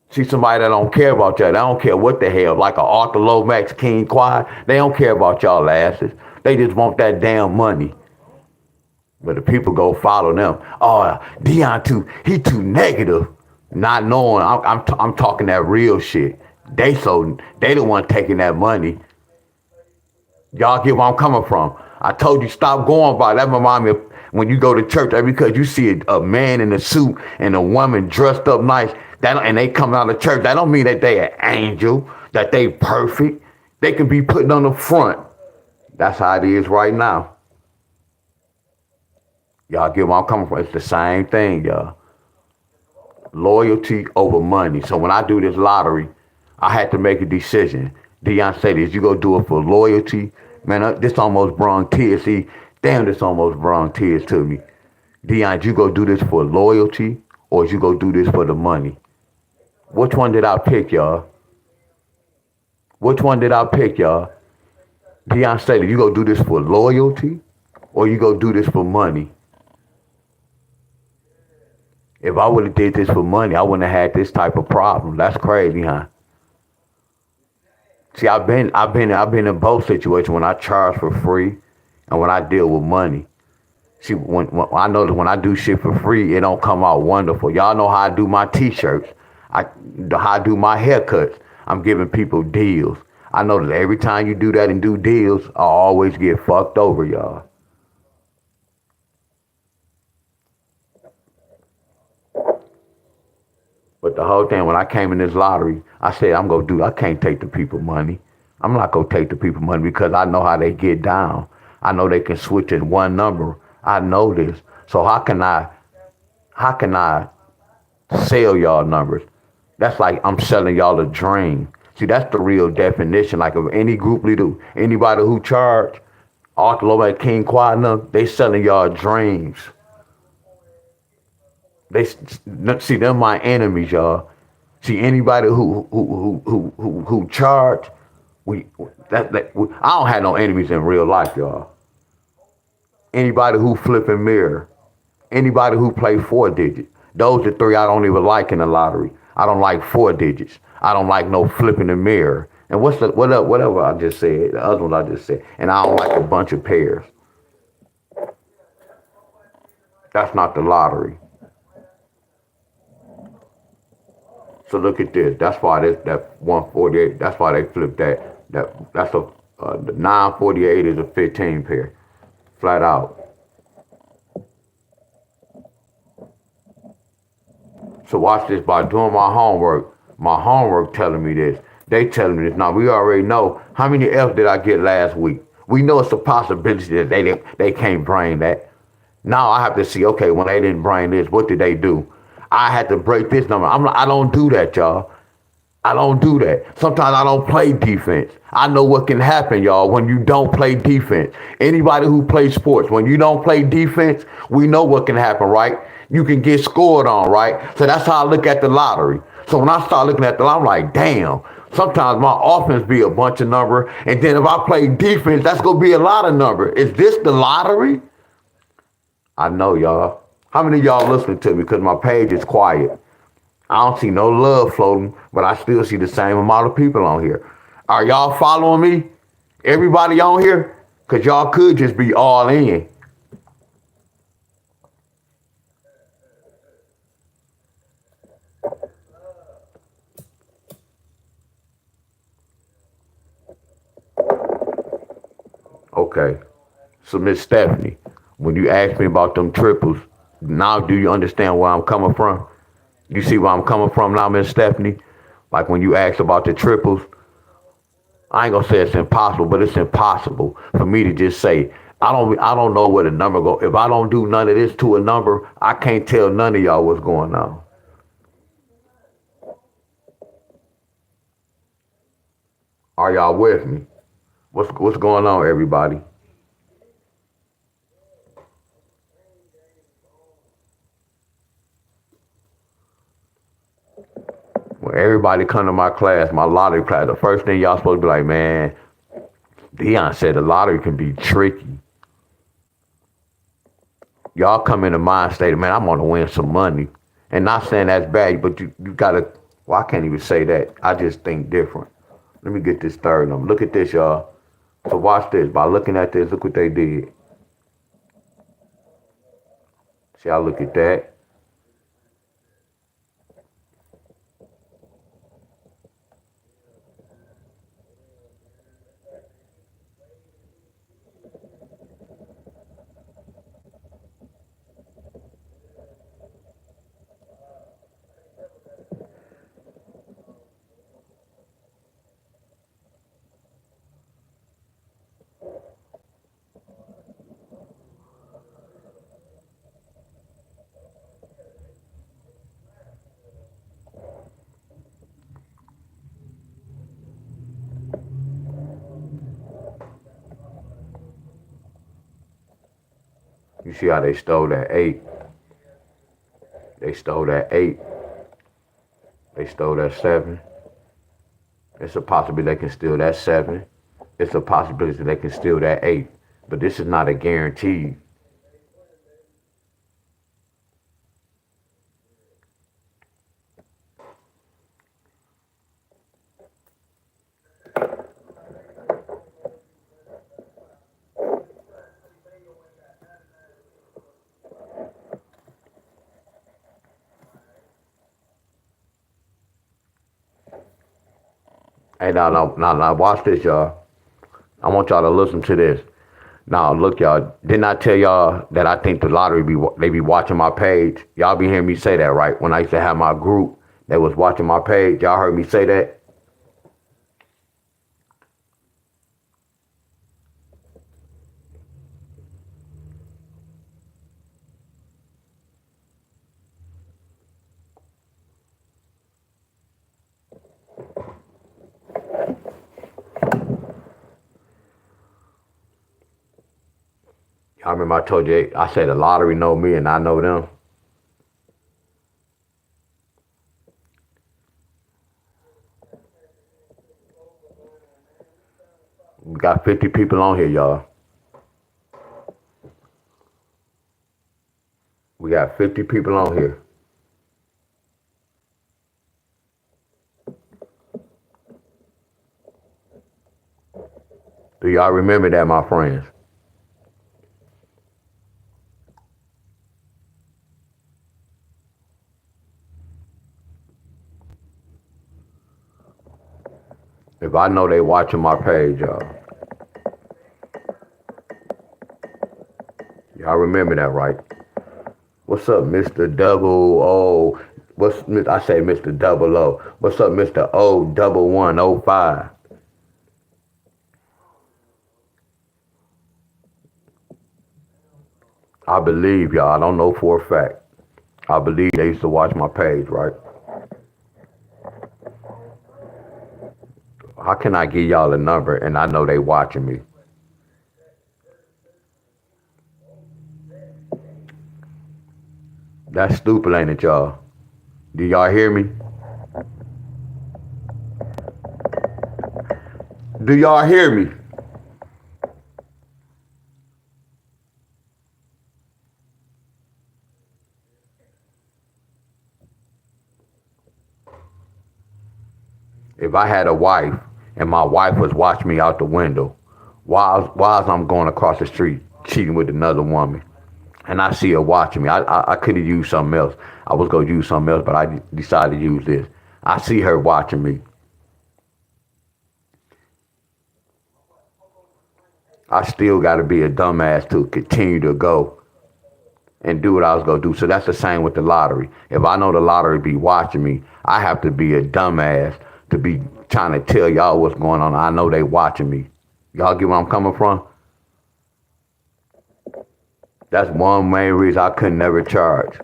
See somebody that don't care about y'all. They don't care what the hell, like a Arthur Lomax, King Quiet. They don't care about y'all asses. They just want that damn money. But the people go follow them. Oh, Deon he too negative. Not knowing I'm talking that real shit. They the one taking that money. Y'all get where I'm coming from. I told you stop going by. That remind me of when you go to church, because you see a man in a suit and a woman dressed up nice, and they come out of church, that don't mean that they an angel, that they perfect. They can be putting on the front. That's how it is right now. Y'all get where I'm coming from. It's the same thing, y'all. Loyalty over money. So when I do this lottery, I had to make a decision. Deon Staley, is you go do it for loyalty? Man, this almost brought tears. See, damn, this almost brought tears to me. Deon, you go do this for loyalty, or you go do this for the money? Which one did I pick, y'all? Which one did I pick, y'all? Deon Staley, you go do this for loyalty, or you go do this for money? If I would have did this for money, I wouldn't have had this type of problem. That's crazy, huh? See, I've been in both situations when I charge for free and when I deal with money. See, when I know that when I do shit for free, it don't come out wonderful. Y'all know how I do my t-shirts. How I do my haircuts. I'm giving people deals. I know that every time you do that and do deals, I always get fucked over, y'all. But the whole thing, when I came in this lottery, I said, I can't take the people money. I'm not gonna take the people money because I know how they get down. I know they can switch in one number. I know this. So how can I sell y'all numbers? That's like I'm selling y'all a dream. See, that's the real definition. Like of any group leader, anybody who charge, Arthur Lomax, King Quadna, they selling y'all dreams. They see them my enemies, y'all. See anybody who charge, we I don't have no enemies in real life, y'all. Anybody who flip and mirror, anybody who play 4 digits. Those are three I don't even like in the lottery. I don't like 4 digits. I don't like no flipping the mirror. And whatever I just said, the other one I just said. And I don't like a bunch of pairs. That's not the lottery. So look at this. That's why that 148. That's why they flipped that. That's the 948 is a 15 pair, flat out. So watch this. By doing my homework telling me this. They telling me this. Now we already know how many F's did I get last week. We know it's a possibility that they can't bring that. Now I have to see. Okay, when they didn't bring this, what did they do? I had to break this number. I don't do that, y'all. I don't do that. Sometimes I don't play defense. I know what can happen, y'all, when you don't play defense. Anybody who plays sports, when you don't play defense, we know what can happen, right? You can get scored on, right? So that's how I look at the lottery. So when I start looking at the lottery, I'm like, damn. Sometimes my offense be a bunch of number, and then if I play defense, that's gonna be a lot of number. Is this the lottery? I know, y'all. How many of y'all listening to me? Because my page is quiet. I don't see no love floating, but I still see the same amount of people on here. Are y'all following me? Everybody on here? Because y'all could just be all in. Okay. So, Miss Stephanie, when you asked me about them triples, now do you understand where I'm coming from? You see where I'm coming from now, Miss Stephanie? Like when you asked about the triples, I ain't gonna say it's impossible, but it's impossible for me to just say I don't know where the number go. If I don't do none of this to a number, I can't tell none of y'all what's going on. Are y'all with me? What's going on, everybody? When everybody come to my class, my lottery class, the first thing y'all supposed to be like, man, Deon said the lottery can be tricky. Y'all come in the mind state, man, I'm gonna win some money. And not saying that's bad, but you gotta, well, I can't even say that. I just think different. Let me get this third number. Look at this, y'all. So watch this. By looking at this, look what they did. See, I look at that. You see how they stole that 8. They stole that 8. They stole that 7. It's a possibility they can steal that 7. It's a possibility they can steal that 8. But this is not a guarantee. Hey, now, watch this, y'all. I want y'all to listen to this. Now, look, y'all. Didn't I tell y'all that I think the lottery they be watching my page? Y'all be hearing me say that, right? When I used to have my group that was watching my page, y'all heard me say that? Y'all remember I told you, I said the lottery know me and I know them? We got 50 people on here, y'all. We got 50 people on here. Do y'all remember that, my friends? If I know they watching my page, y'all. Y'all remember that, right? What's up, Mr. Double O? I say Mr. Double O. What's up, Mr. O double 105? I believe y'all. I don't know for a fact. I believe they used to watch my page, right? How can I give y'all a number and I know they watching me? That's stupid, ain't it, y'all? Do y'all hear me? Do y'all hear me? If I had a wife and my wife was watching me out the window while I'm going across the street cheating with another woman, and I see her watching me, I could have used something else. I was going to use something else, but I decided to use this. I see her watching me. I still got to be a dumbass to continue to go and do what I was going to do. So that's the same with the lottery. If I know the lottery be watching me, I have to be a dumbass to be trying to tell y'all what's going on. I know they watching me. Y'all get where I'm coming from? That's one main reason I couldn't never charge.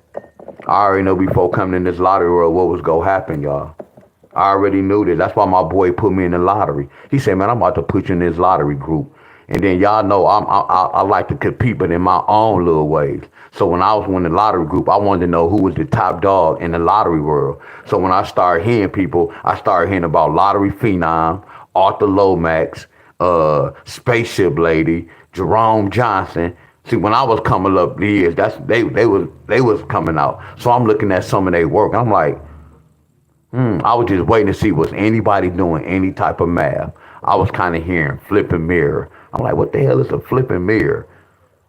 I already know before coming in this lottery world what was going to happen, y'all. I already knew this. That's why my boy put me in the lottery. He said, man, I'm about to put you in this lottery group. And then y'all know I like to compete, but in my own little ways. So when I was in the lottery group, I wanted to know who was the top dog in the lottery world. So when I started hearing people, I started hearing about Lottery Phenom, Arthur Lomax, Spaceship Lady, Jerome Johnson. See, when I was coming up the years, they was coming out. So I'm looking at some of their work. I'm like, I was just waiting to see was anybody doing any type of math. I was kind of hearing flipping mirror. I'm like, what the hell is a flipping mirror?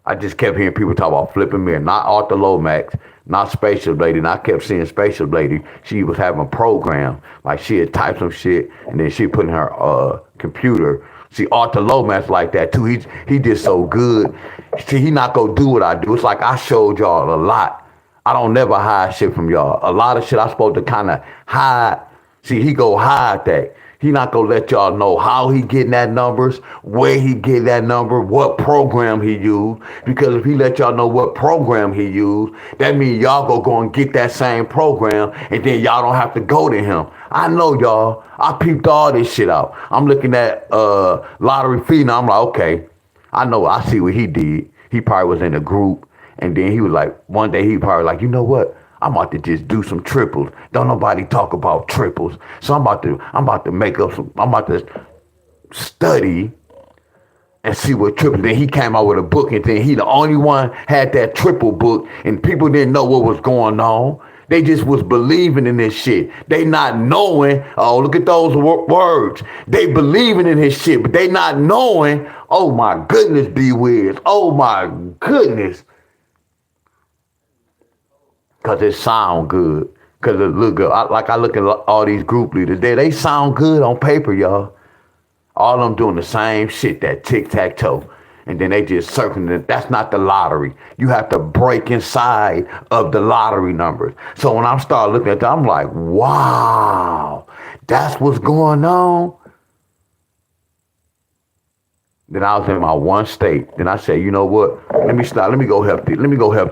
I just kept hearing people talk about flipping mirror, not Arthur Lomax, not Spaceship Lady. And I kept seeing Spaceship Lady. She was having a program. Like she had typed some shit and then she put in her computer. See, Arthur Lomax like that too. He did so good. See, he not gonna do what I do. It's like I showed y'all a lot. I don't never hide shit from y'all. A lot of shit I supposed to kind of hide. See, he go hide that. He not gonna let y'all know how he getting that numbers, where he get that number, what program he used. Because if he let y'all know what program he used, that means y'all go and get that same program, and then y'all don't have to go to him. I know y'all. I peeped all this shit out. I'm looking at Lottery Phenom. I'm like, okay, I know. I see what he did. He probably was in a group, and then he was like, one day he probably like, you know what? I'm about to just do some triples. Don't nobody talk about triples. So I'm about to make up some, I'm about to study and see what triple. Then he came out with a book and then he the only one had that triple book and people didn't know what was going on. They just was believing in this shit. They not knowing, oh, look at those words. They believing in his shit, but they not knowing, oh my goodness, D-Wiz. Oh my goodness. Because it sound good. Cause look good. I look at all these group leaders. They sound good on paper, y'all. All of them doing the same shit, that tic-tac-toe. And then they just circling it. That's not the lottery. You have to break inside of the lottery numbers. So when I start looking at that, I'm like, wow, that's what's going on. Then I was in my one state. Then I said, you know what? Let me go help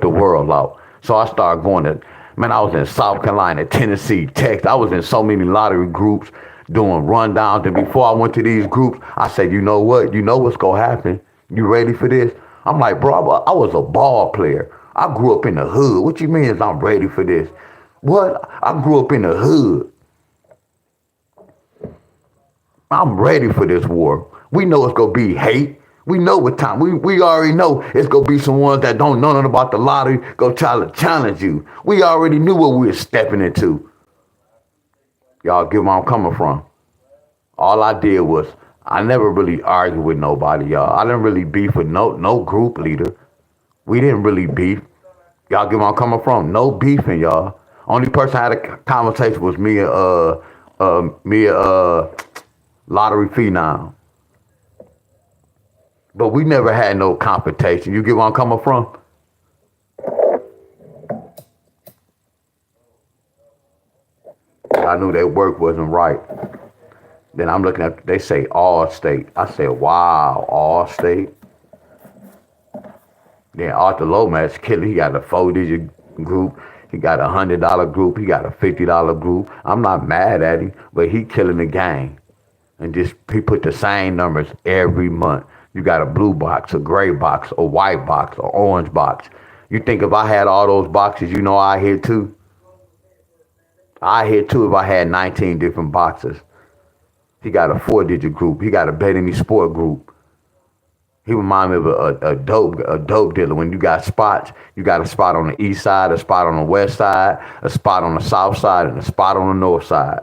the world out. So I started going to, man, I was in South Carolina, Tennessee, Texas. I was in so many lottery groups doing rundowns. And before I went to these groups, I said, you know what? You know what's going to happen? You ready for this? I'm like, bro, I was a ball player. I grew up in the hood. What you mean is I'm ready for this? What? I grew up in the hood. I'm ready for this war. We know it's going to be hate. We know what time. We already know it's going to be some ones that don't know nothing about the lottery go try to challenge you. We already knew what we were stepping into. Y'all get where I'm coming from. All I did was, I never really argued with nobody, y'all. I didn't really beef with no group leader. We didn't really beef. Y'all get where I'm coming from. No beefing, y'all. Only person I had a conversation was me and Lottery Phenom. But we never had no confrontation. You get where I'm coming from? I knew their work wasn't right. Then I'm looking at, they say all state. I said, wow, all state. Then Arthur Lomax killer, he got a 4-digit group. He got a $100 group. He got a $50 group. I'm not mad at him, but he killing the game. And just, he put the same numbers every month. You got a blue box, a gray box, a white box, an orange box. You think if I had all those boxes, you know I hit too? I hit too if I had 19 different boxes. He got a 4-digit group. He got a Bet Any Sport group. He remind me of a dope dealer. When you got spots, you got a spot on the east side, a spot on the west side, a spot on the south side, and a spot on the north side.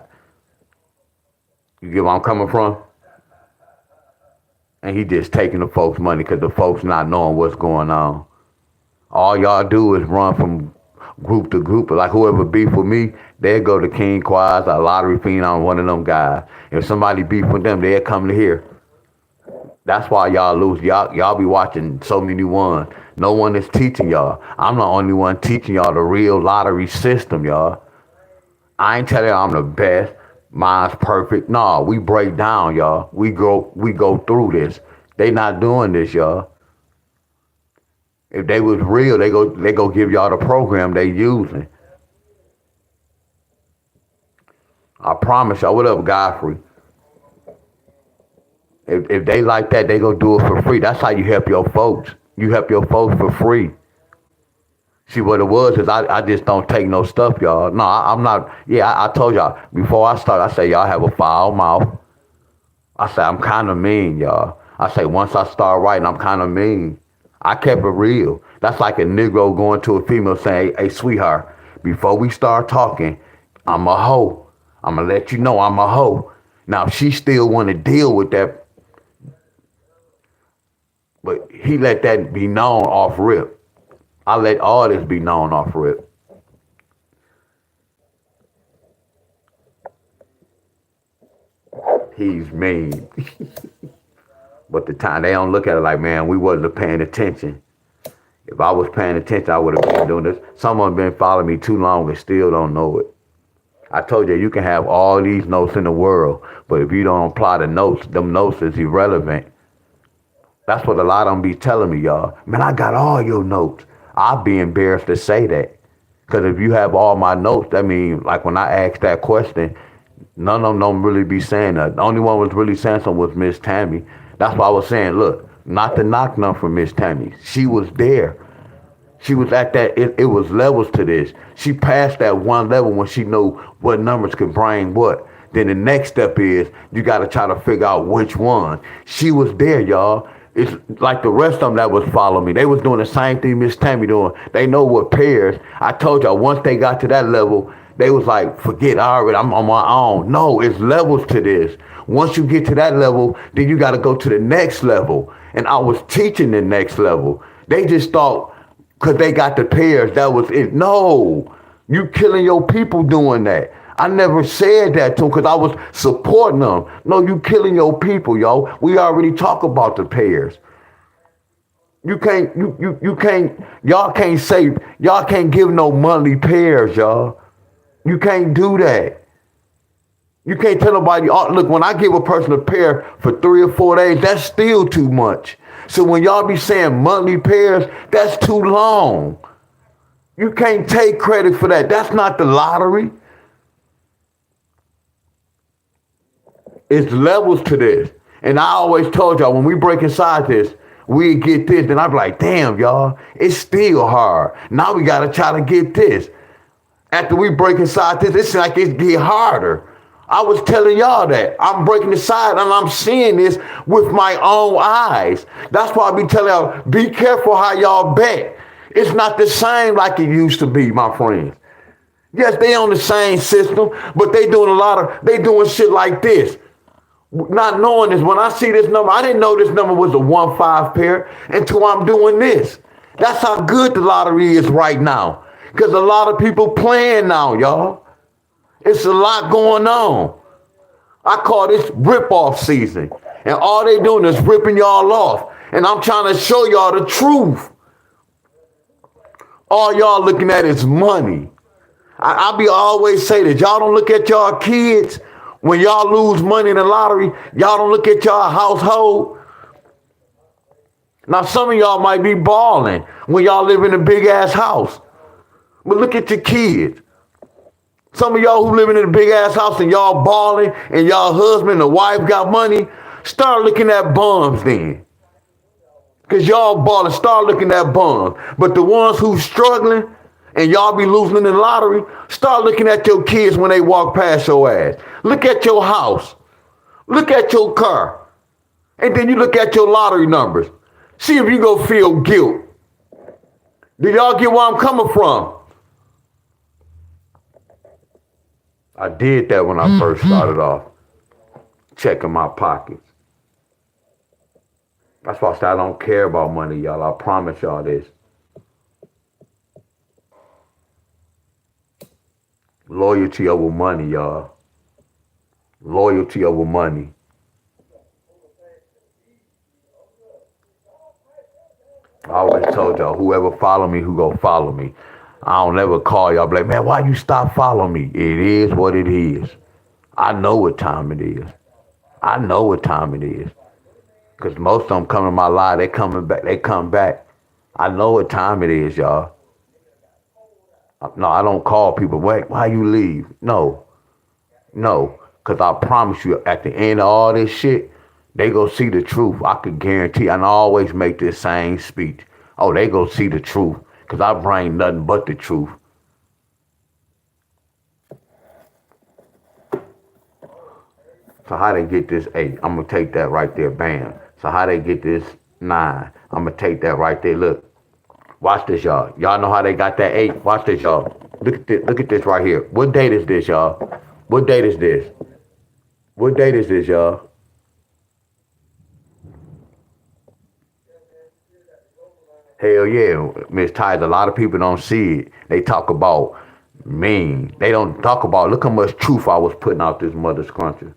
You get where I'm coming from? And he just taking the folks' money because the folks not knowing what's going on. All y'all do is run from group to group. Like whoever beef with me, they'll go to King Quaz or Lottery Phenom, one of them guys. If somebody beef with them, they'll come to here. That's why y'all lose. Y'all be watching so many ones. No one is teaching y'all. I'm the only one teaching y'all the real lottery system, y'all. I ain't telling y'all I'm the best. Mine's perfect. No, we break down, y'all. We go through this. They not doing this, y'all. If they was real, they go give y'all the program they using. I promise y'all. What up, Godfrey? If they like that, they go do it for free. That's how you help your folks. You help your folks for free. See, what it was is I just don't take no stuff, y'all. No, I'm not. Yeah, I told y'all before I start, I say y'all have a foul mouth. I say I'm kind of mean, y'all. I say once I start writing, I'm kind of mean. I kept it real. That's like a Negro going to a female saying, hey, sweetheart, before we start talking, I'm a hoe. I'm going to let you know I'm a hoe. Now, if she still want to deal with that, but he let that be known off rip. I let all this be known off rip. He's mean. But the time, they don't look at it like, man, we wasn't paying attention. If I was paying attention, I would have been doing this. Someone been following me too long and still don't know it. I told you can have all these notes in the world, but if you don't apply the notes, them notes is irrelevant. That's what a lot of them be telling me, y'all. Man, I got all your notes. I'd be embarrassed to say that. Because if you have all my notes, that means, like when I asked that question, none of them don't really be saying that. The only one was really saying something was Miss Tammy. That's why I was saying, look, not to knock none from Miss Tammy. She was there. She was at that, it was levels to this. She passed that one level when she knew what numbers could bring what. Then the next step is, you got to try to figure out which one. She was there, y'all. It's like the rest of them that was following me. They was doing the same thing Miss Tammy doing. They know what pairs. I told y'all, once they got to that level, they was like, forget, I'm on my own. No, it's levels to this. Once you get to that level, then you got to go to the next level. And I was teaching the next level. They just thought, because they got the pairs, that was it. No, You killing your people doing that. I never said that to them because I was supporting them. No, you killing your people, yo. We already talk about the payers. You can't, you can't, y'all can't give no monthly pairs, y'all. You can't do that. You can't tell nobody, oh, look, when I give a person a pair for 3 or 4 days, that's still too much. So when y'all be saying monthly pairs, that's too long. You can't take credit for that. That's not the lottery. It's levels to this. And I always told y'all, when we break inside this, we get this. Then I'd be like, damn, y'all, it's still hard. Now we got to try to get this. After we break inside this, it's like it get harder. I was telling y'all that. I'm breaking inside and I'm seeing this with my own eyes. That's why I be telling y'all, be careful how y'all bet. It's not the same like it used to be, my friends. Yes, they on the same system, but they doing shit like this. Not knowing this, when I see this number, I didn't know this number was a 1-5 pair until I'm doing this. That's how good the lottery is right now. Because a lot of people playing now, y'all. It's a lot going on. I call this rip-off season. And all they doing is ripping y'all off. And I'm trying to show y'all the truth. All y'all looking at is money. I be always say that y'all don't look at y'all kids when y'all lose money in the lottery. Y'all don't look at y'all household. Now some of y'all might be balling when y'all live in a big ass house, but look at your kids. Some of y'all who living in a big ass house and y'all balling and y'all husband or wife got money, start looking at bums then. Cause y'all balling, start looking at bums. But the ones who struggling and y'all be losing in the lottery, start looking at your kids when they walk past your ass. Look at your house. Look at your car. And then you look at your lottery numbers. See if you go feel guilt. Do y'all get where I'm coming from? I did that when I first started off, checking my pockets. That's why I said I don't care about money, y'all. I promise y'all this. Loyalty over money, y'all. Loyalty over money. I always told y'all, whoever follow me, who go follow me. I don't ever call y'all, be like, man, why you stop following me? It is what it is. I know what time it is. I know what time it is. Because most of them come in my life, they coming back, they come back. I know what time it is, y'all. No, I don't call people, wait, why you leave? No, because I promise you, at the end of all this shit, they go see the truth. I could guarantee, and I always make this same speech. Oh, they go see the truth, because I bring nothing but the truth. So how they get this 8? I'm going to take that right there, bam. So how they get this 9? I'm going to take that right there, look. Watch this, y'all. Y'all know how they got that 8? Watch this, y'all. Look at this right here. What date is this, y'all? What date is this? What date is this, y'all? Hell yeah, Miss Ty. A lot of people don't see it. They talk about mean. They don't talk about, look how much truth I was putting out this mother scruncher.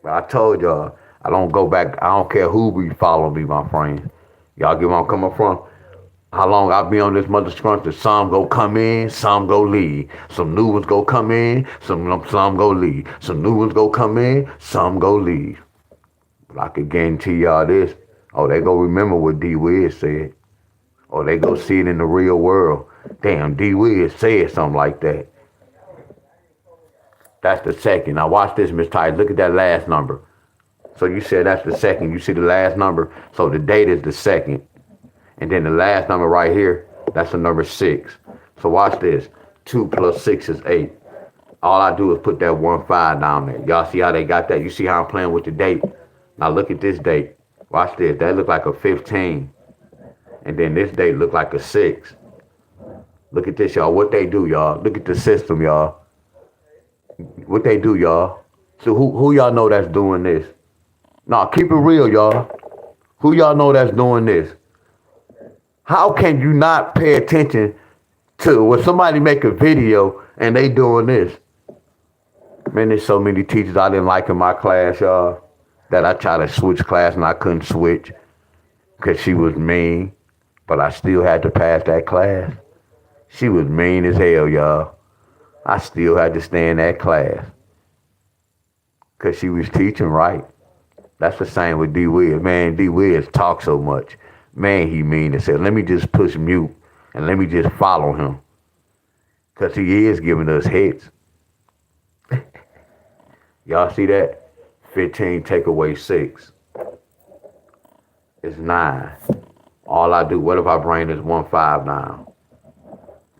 But I told y'all, I don't go back. I don't care who be following me, my friends. Y'all get where I'm coming from? How long I be on this mother scruncher? Some go come in, some go leave. Some new ones go come in, some go leave. Some new ones go come in, some go leave. But I can guarantee y'all this. Oh, they go remember what D Wiz said. Or they go see it in the real world. Damn, D Wiz said something like that. That's the second. Now watch this, Miss Ty. Look at that last number. So you said that's the second. You see the last number? So the date is the second. And then the last number right here, that's the number 6. So watch this. 2 plus 6 is 8. All I do is put that 1-5 down there. Y'all see how they got that? You see how I'm playing with the date? Now look at this date. Watch this. That look like a 15. And then this date look like a 6. Look at this, y'all. What they do, y'all. Look at the system, y'all. What they do, y'all. So who y'all know that's doing this? Nah, keep it real, y'all. Who y'all know that's doing this? How can you not pay attention to when somebody make a video and they doing this. Man, there's so many teachers I didn't like in my class, y'all, that I tried to switch class and I couldn't switch because she was mean, but I still had to pass that class. She was mean as hell, y'all. I still had to stay in that class because she was teaching right. That's the same with D. Wiz. Man, D. Wiz talk so much. Man, he mean as hell. Let me just push mute and let me just follow him because he is giving us hits. Y'all see that? 15 take away 6 is 9. All I do, what if I bring this 1-5 now?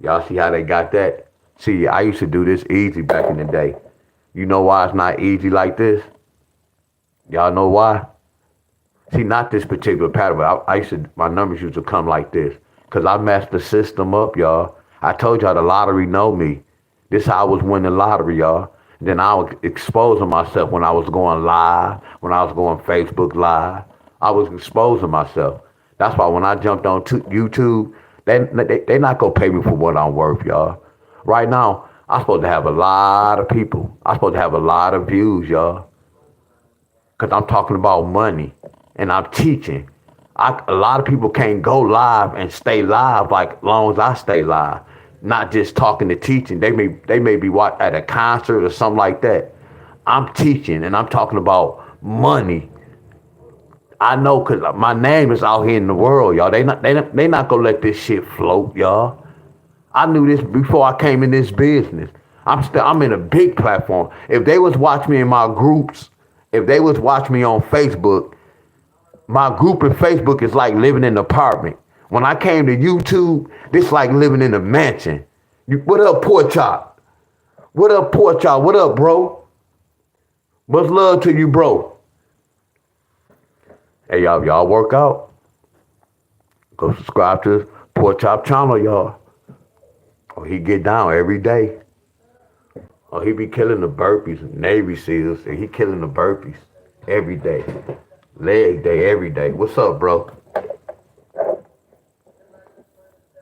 Y'all see how they got that? See, I used to do this easy back in the day. You know why it's not easy like this? Y'all know why? See, not this particular pattern, but my numbers used to come like this. Because I messed the system up, y'all. I told y'all the lottery know me. This is how I was winning the lottery, y'all. Then I was exposing myself when I was going live, when I was going Facebook Live. I was exposing myself. That's why when I jumped on YouTube, they not going to pay me for what I'm worth, y'all. Right now, I'm supposed to have a lot of people. I'm supposed to have a lot of views, y'all. Because I'm talking about money and I'm teaching. A lot of people can't go live and stay live like long as I stay live. Not just talking to teaching. They may be at a concert or something like that. I'm teaching and I'm talking about money. I know because my name is out here in the world, y'all. They not gonna let this shit float, y'all. I knew this before I came in this business. I'm in a big platform. If they was watching me in my groups, if they was watching me on Facebook, my group in Facebook is like living in an apartment. When I came to YouTube, this like living in a mansion. What up, Pork Chop? What up, Pork Chop? What up, bro? Much love to you, bro. Hey, y'all work out? Go subscribe to Pork Chop channel, y'all. Oh, he get down every day. Oh, he be killing the burpees, Navy SEALs, and he killing the burpees every day. Leg day, every day. What's up, bro?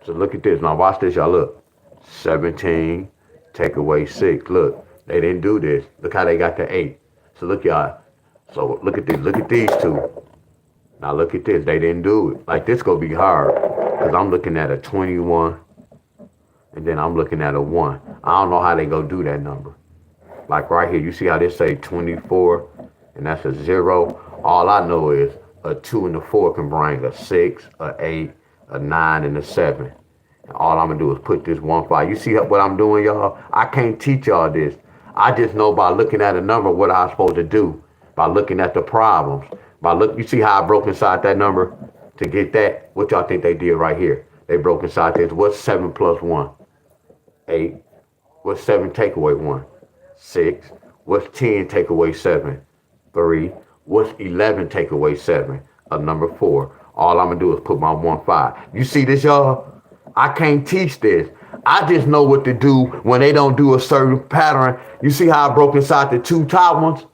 So look at this. Now watch this, y'all. Look. 17, take away 6. Look, they didn't do this. Look how they got the 8. So look, y'all. So look at this. Look at these two. Now look at this. They didn't do it. Like this gonna be hard. Because I'm looking at a 21. And then I'm looking at a 1. I don't know how they go do that number. Like right here, you see how they say 24, and that's a 0. All I know is a 2 and a 4 can bring a 6, a 8, a 9, and a 7. And all I'm gonna do is put this 1-5. You see what I'm doing, y'all? I can't teach y'all this. I just know by looking at a number what I'm supposed to do. By looking at the problems. You see how I broke inside that number to get that? What y'all think they did right here? They broke inside this. What's 7 plus 1? 8. What's 7 take away 1? 6. What's 10 take away 7? 3. What's 11 take away 7? A number 4. All I'm gonna do is put my 1-5. You see this, y'all? I can't teach this. I just know what to do when they don't do a certain pattern. You see how I broke inside the 2 top ones?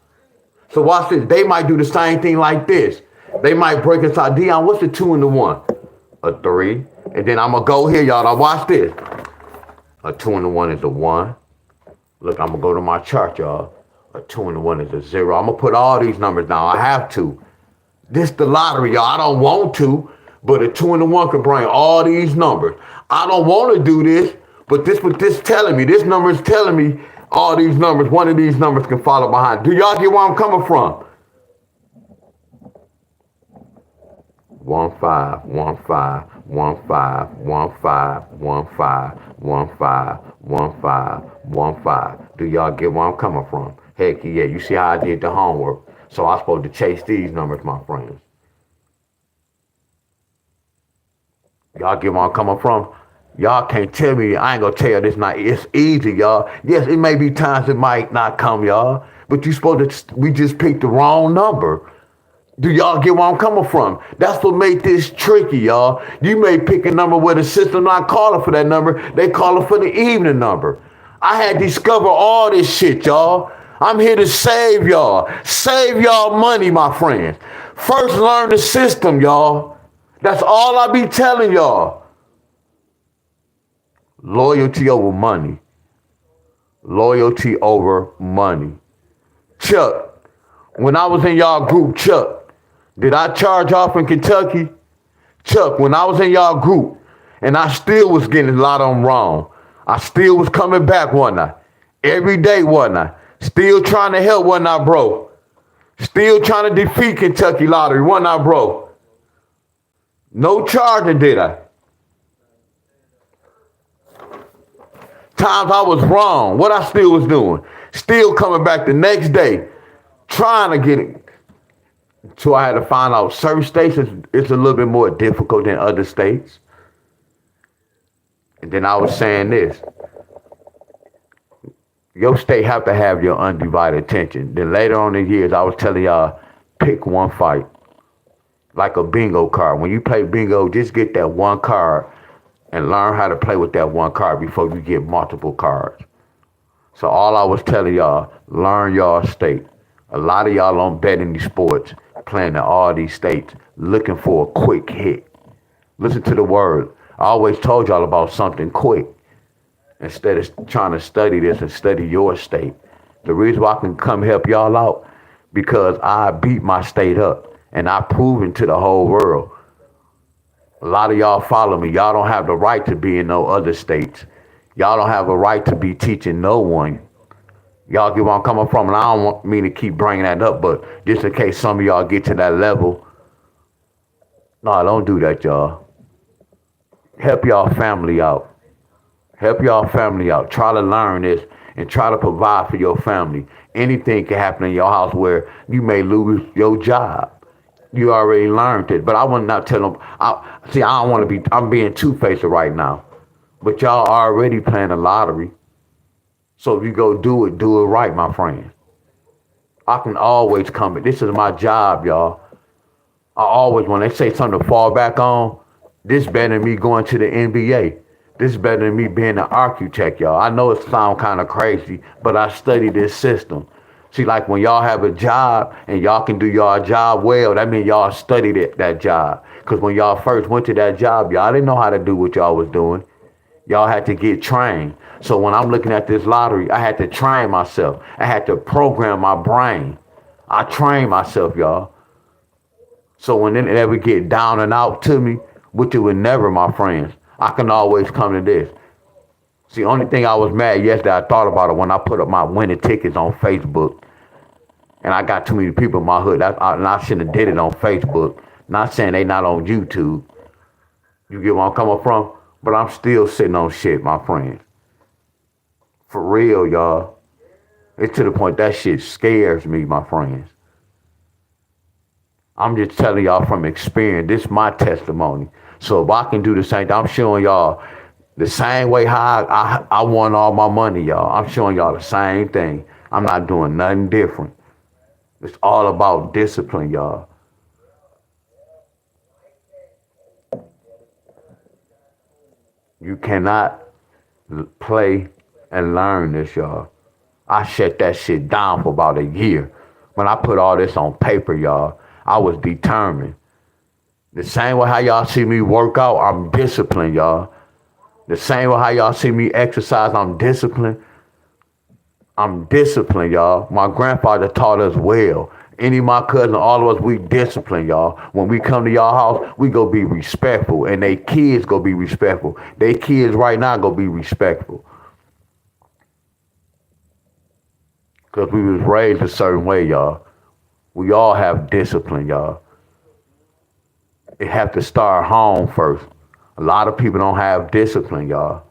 So watch this. They might do the same thing like this. They might break inside. Deon, what's the 2 and the 1? A 3. And then I'm gonna go here, y'all. Now watch this. A 2 and a 1 is a 1. Look, I'm gonna go to my chart, y'all. A 2 and a 1 is a 0. I'm gonna put all these numbers down. I have to. This the lottery, y'all. I don't want to, but a 2 and a 1 can bring all these numbers. I don't want to do this, but this what this telling me. This number is telling me all these numbers. One of these numbers can follow behind. Do y'all get where I'm coming from? 1-5, 1-5, 1-5, 1-5, 1-5, 1-5, 1-5, 1-5. Do y'all get where I'm coming from? Heck yeah, you see how I did the homework. So I'm supposed to chase these numbers, my friends. Y'all get where I'm coming from? Y'all can't tell me, I ain't gonna tell you this night. It's easy, y'all. Yes, it may be times it might not come, y'all. But we just picked the wrong number. Do y'all get where I'm coming from? That's what made this tricky, y'all. You may pick a number where the system not calling for that number. They calling for the evening number. I had discovered all this shit, y'all. I'm here to save y'all. Save y'all money, my friends. First, learn the system, y'all. That's all I be telling y'all. Loyalty over money. Loyalty over money. Chuck, when I was in y'all group, Chuck, did I charge off in Kentucky? Chuck, when I was in y'all group and I still was getting a lot of them wrong, I still was coming back, wasn't I? Every day, wasn't I? Still trying to help, wasn't I, bro? Still trying to defeat Kentucky Lottery, wasn't I, bro? No charging, did I? Times I was wrong, what I still was doing. Still coming back the next day, trying to get it. So I had to find out certain states it's a little bit more difficult than other states. And then I was saying this. Your state have to have your undivided attention. Then later on in the years, I was telling y'all, pick one fight. Like a bingo card. When you play bingo, just get that one card and learn how to play with that one card before you get multiple cards. So all I was telling y'all, learn y'all state. A lot of y'all don't bet in these sports, playing in all these states, looking for a quick hit. Listen to the word. I always told y'all about something quick. Instead of trying to study this and study your state. The reason why I can come help y'all out, because I beat my state up and I proven to the whole world. A lot of y'all follow me. Y'all don't have the right to be in no other states. Y'all don't have a right to be teaching no one. Y'all get where I'm coming from, and I don't want me to keep bringing that up, but just in case some of y'all get to that level, no, don't do that, y'all. Help y'all family out. Help y'all family out. Try to learn this and try to provide for your family. Anything can happen in your house where you may lose your job. You already learned it. But I want to not tell them. I don't want to be, I'm being two-faced right now. But y'all already playing the lottery. So if you go do it right, my friend. I can always come. This is my job, y'all. I always, when they say something to fall back on, this better than me going to the NBA. This is better than me being an architect, y'all. I know it sounds kind of crazy, but I study this system. See, like when y'all have a job and y'all can do y'all job well, that means y'all studied that job. Because when y'all first went to that job, y'all didn't know how to do what y'all was doing. Y'all had to get trained. So when I'm looking at this lottery, I had to train myself. I had to program my brain. I trained myself, y'all. So when it ever get down and out to me, which it would never, my friends, I can always come to this. See, only thing I was mad yesterday, I thought about it when I put up my winning tickets on Facebook. And I got too many people in my hood. I shouldn't have did it on Facebook. Not saying they not on YouTube. You get where I'm coming from? But I'm still sitting on shit, my friends. For real, y'all. It's to the point that shit scares me, my friends. I'm just telling y'all from experience. This is my testimony. So if I can do the same thing, I'm showing y'all the same way how I won all my money, y'all. I'm showing y'all the same thing. I'm not doing nothing different. It's all about discipline, y'all. You cannot play and learn this, y'all. I shut that shit down for about a year. When I put all this on paper, y'all, I was determined. The same way how y'all see me work out, I'm disciplined, y'all. The same way how y'all see me exercise, I'm disciplined. I'm disciplined, y'all. My grandfather taught us well. Any of my cousins, all of us, we disciplined, y'all. When we come to y'all house, we go be respectful. And they kids go be respectful. They kids right now go be respectful. Because we was raised a certain way, y'all. We all have discipline, y'all. It have to start home first. A lot of people don't have discipline, y'all.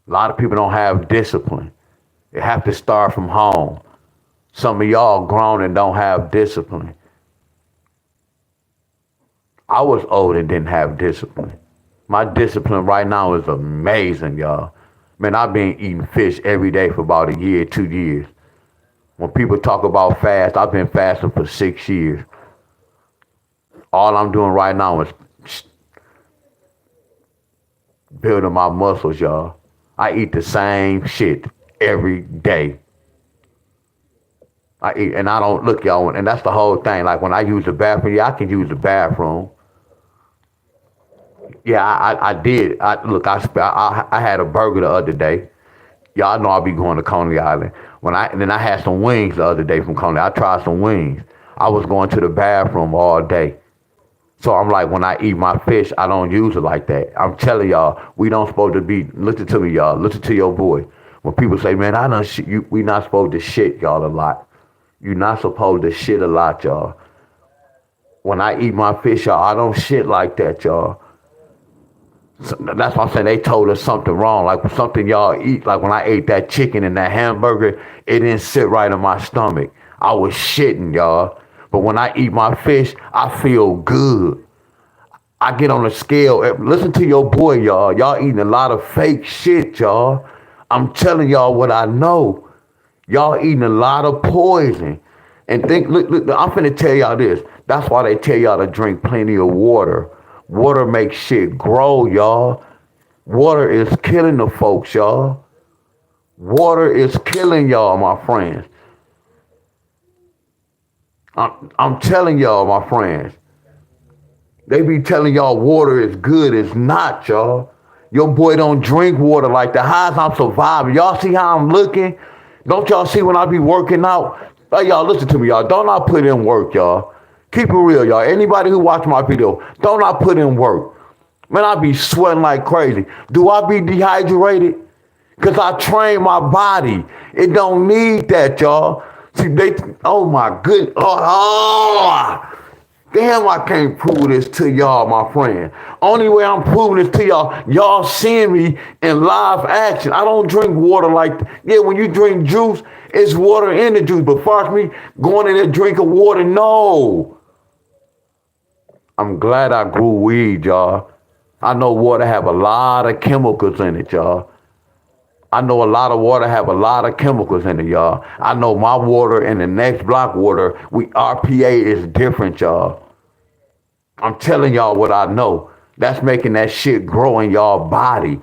A lot of people don't have discipline. It have to start from home. Some of y'all grown and don't have discipline. I was old and didn't have discipline. My discipline right now is amazing, y'all. Man, I've been eating fish every day for about a year, 2 years. When people talk about fast, I've been fasting for 6 years. All I'm doing right now is building my muscles, y'all. I eat the same shit every day. I eat, and I don't look, y'all, and that's the whole thing. Like when I use the bathroom, yeah, I can use the bathroom. Yeah, I did. I had a burger the other day. Y'all know I'll be going to Coney Island. And then I had some wings the other day from Coney. I tried some wings. I was going to the bathroom all day. So I'm like, when I eat my fish, I don't use it like that. I'm telling y'all, we don't supposed to be. Listen to me, y'all. Listen to your boy. When people say, man, I done shit, we not supposed to shit y'all a lot. You not supposed to shit a lot, y'all. When I eat my fish, y'all, I don't shit like that, y'all. So that's why I'm saying they told us something wrong. Like something y'all eat. Like when I ate that chicken and that hamburger, it didn't sit right in my stomach. I was shitting, y'all. But when I eat my fish, I feel good. I get on the scale. Listen to your boy, y'all. Y'all eating a lot of fake shit, y'all. I'm telling y'all what I know. Y'all eating a lot of poison. And look, I'm finna tell y'all this. That's why they tell y'all to drink plenty of water. Water makes shit grow, y'all. Water is killing the folks, y'all. Water is killing y'all, my friends. I'm telling y'all, my friends. They be telling y'all water is good. It's not, y'all. Your boy don't drink water like that. How's I'm surviving? Y'all see how I'm looking? Don't y'all see when I be working out? Hey, y'all, listen to me, y'all. Don't I put in work, y'all? Keep it real, y'all. Anybody who watch my video, don't I put in work? Man, I be sweating like crazy. Do I be dehydrated? Because I train my body. It don't need that, y'all. See, oh my goodness. Damn, I can't prove this to y'all, my friend. Only way I'm proving this to y'all seeing me in live action. I don't drink water like, yeah, when you drink juice, it's water in the juice. But far as me going in there drinking water, no. I'm glad I grew weed, y'all. I know water have a lot of chemicals in it, y'all. I know a lot of water have a lot of chemicals in it, y'all. I know my water and the next block water, RPA is different, y'all. I'm telling y'all what I know. That's making that shit grow in y'all body.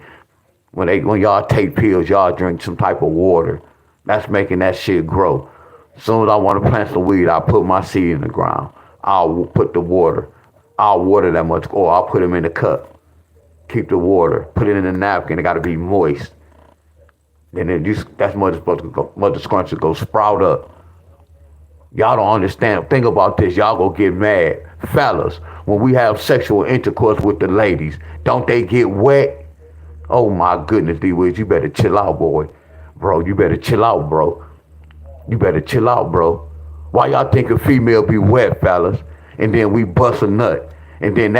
When y'all take pills, y'all drink some type of water. That's making that shit grow. As soon as I want to plant some weed, I'll put my seed in the ground. I'll put the water. I'll water that much, or I'll put them in a cup. Keep the water. Put it in a napkin. It got to be moist. Then that's mother supposed to go. Mother scrunch to go sprout up. Y'all don't understand. Think about this. Y'all go get mad. Fellas, when we have sexual intercourse with the ladies, don't they get wet? Oh my goodness, D-Wiz, you better chill out, boy. Bro, you better chill out, bro. You better chill out, bro. Why y'all think a female be wet, fellas? And then we bust a nut. And then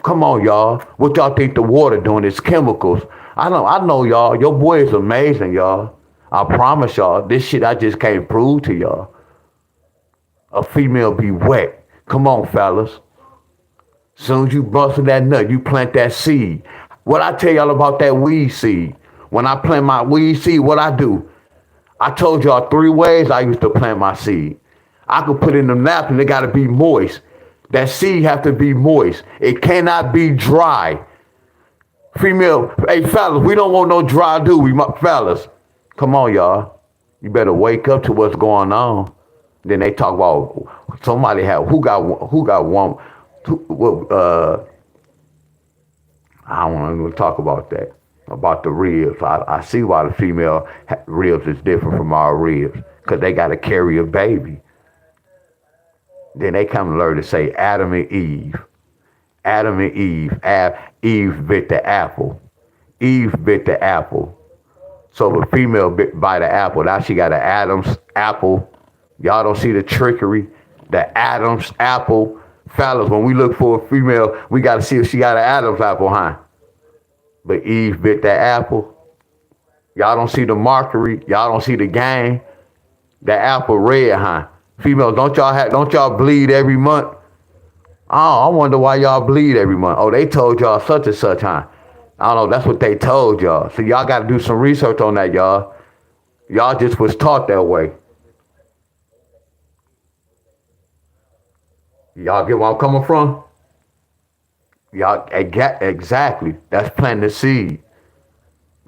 come on, y'all. What y'all think the water doing is chemicals. I know, y'all. Your boy is amazing, y'all. I promise y'all, this shit I just can't prove to y'all. A female be wet. Come on, fellas. Soon as you busting that nut, you plant that seed. What I tell y'all about that weed seed? When I plant my weed seed, what I do? I told y'all 3 ways I used to plant my seed. I could put it in the napkin, it gotta be moist. That seed have to be moist. It cannot be dry. Female, hey fellas, we don't want no dry, do we, fellas? Come on, y'all. You better wake up to what's going on. Then they talk about somebody who got one. I don't want to even talk about that. About the ribs. I see why the female ribs is different from our ribs, because they got to carry a baby. Then they come and learn to say Adam and Eve. Adam and Eve. Eve bit the apple. Eve bit the apple. So the female bit by the apple. Now she got an Adam's apple. Y'all don't see the trickery. The Adam's apple. Fellas, when we look for a female, we got to see if she got an Adam's apple, huh? But Eve bit that apple. Y'all don't see the mockery. Y'all don't see the game. The apple red, huh? Females, don't y'all bleed every month? Oh, I wonder why y'all bleed every month. Oh, they told y'all such and such, huh? I don't know. That's what they told y'all. So y'all got to do some research on that, y'all. Y'all just was taught that way. Y'all get where I'm coming from? Y'all, exactly. That's planting the seed.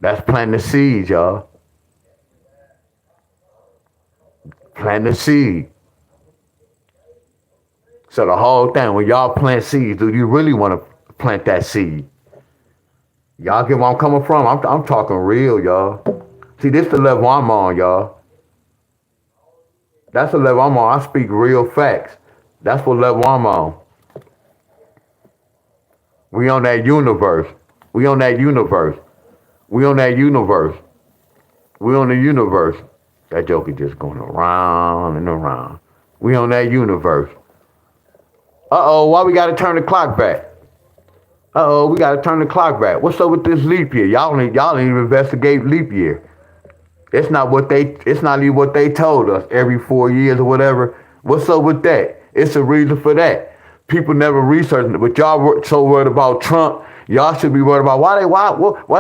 That's planting the seed, y'all. Plant the seed. So the whole thing, when y'all plant seeds, do you really want to plant that seed? Y'all get where I'm coming from? I'm talking real, y'all. See, this the level I'm on, y'all. That's the level I'm on. I speak real facts. That's what level I'm on. We on that universe. We on that universe. We on that universe. We on the universe. That joke is just going around and around. We on that universe. Uh-oh, why we gotta turn the clock back? Uh-oh, we gotta turn the clock back. What's up with this leap year? Y'all ain't even investigate leap year. It's not even what they told us every 4 years or whatever. What's up with that? It's a reason for that. People never researching it, but y'all were so worried about Trump. Y'all should be worried about why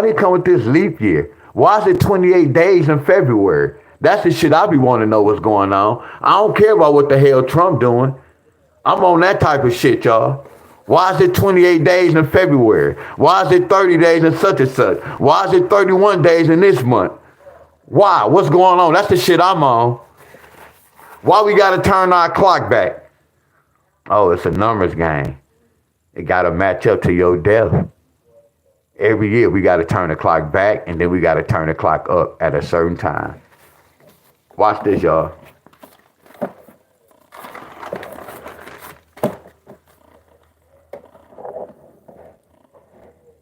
they come with this leap year? Why is it 28 days in February? That's the shit I be wanting to know what's going on. I don't care about what the hell Trump doing. I'm on that type of shit, y'all. Why is it 28 days in February? Why is it 30 days in such and such? Why is it 31 days in this month? Why? What's going on? That's the shit I'm on. Why we gotta turn our clock back? Oh, it's a numbers game. It gotta match up to your death. Every year we gotta turn the clock back and then we gotta turn the clock up at a certain time. Watch this, y'all.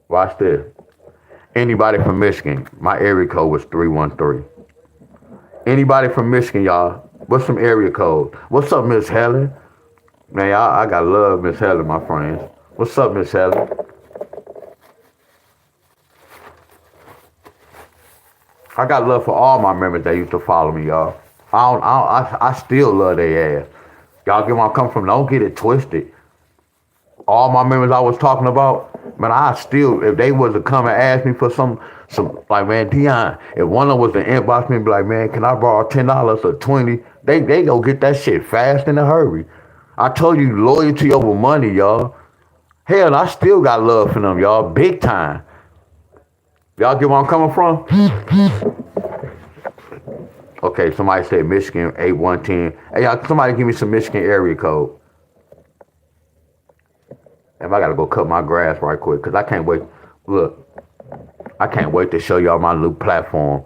Watch this. Anybody from Michigan, my area code was 313. Anybody from Michigan, y'all? What's some area code? What's up, Miss Helen? Man, I gotta love Miss Helen, my friends. What's up, Miss Helen? I got love for all my members that used to follow me, y'all. I still love their ass. Y'all get where I come from. Don't get it twisted. All my members I was talking about, man, I still, if they was to come and ask me for some, like, man, Deon, if one of them was to inbox me and be like, man, can I borrow $10 or 20? They go get that shit fast in a hurry. I told you, loyalty over money, y'all. Hell, I still got love for them, y'all, big time. Y'all get where I'm coming from? Okay, somebody said Michigan 8110. Hey, y'all, somebody give me some Michigan area code. And I gotta go cut my grass right quick, cause I can't wait. Look, I can't wait to show y'all my little platform,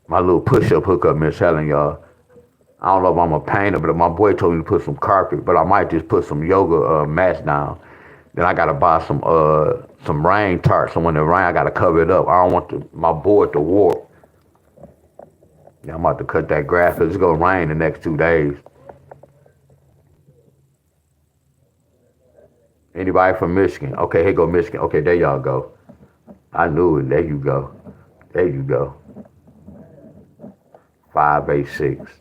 my little push-up hookup, Miss Helen, y'all. I don't know if I'm a painter, but my boy told me to put some carpet, but I might just put some yoga mats down. Then I gotta buy some rain tarps, so when it rain, I gotta cover it up. I don't want my board to warp. Yeah, I'm about to cut that grass, cause it's gonna rain the next 2 days. Anybody from Michigan? Okay, here go Michigan. Okay, there y'all go. I knew it. There you go. There you go. 586.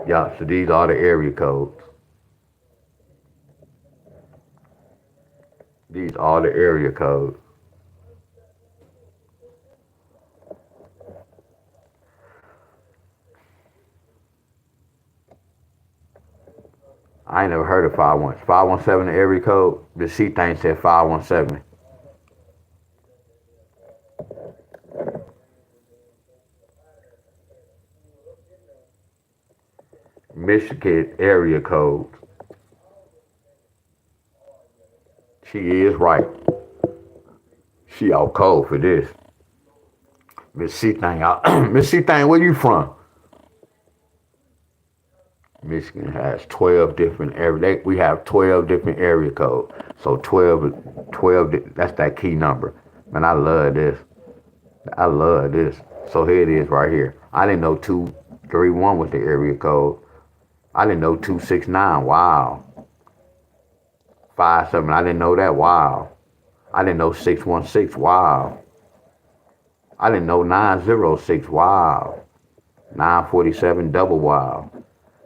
Yeah, so these are the area codes. These are the area codes. I ain't never heard of 517 the area code. The C thing said 517. Michigan area code. She is right. She out cold for this. Miss C thing out. Miss C thing, where you from? Michigan has 12 different area. We have 12 different area codes. So 12, that's that key number. Man, I love this. I love this. So here it is right here. I didn't know 231 was the area code. I didn't know 269. Wow. 57. I didn't know that. Wow. I didn't know 616. Wow. I didn't know 906. Wow. 947 double wow.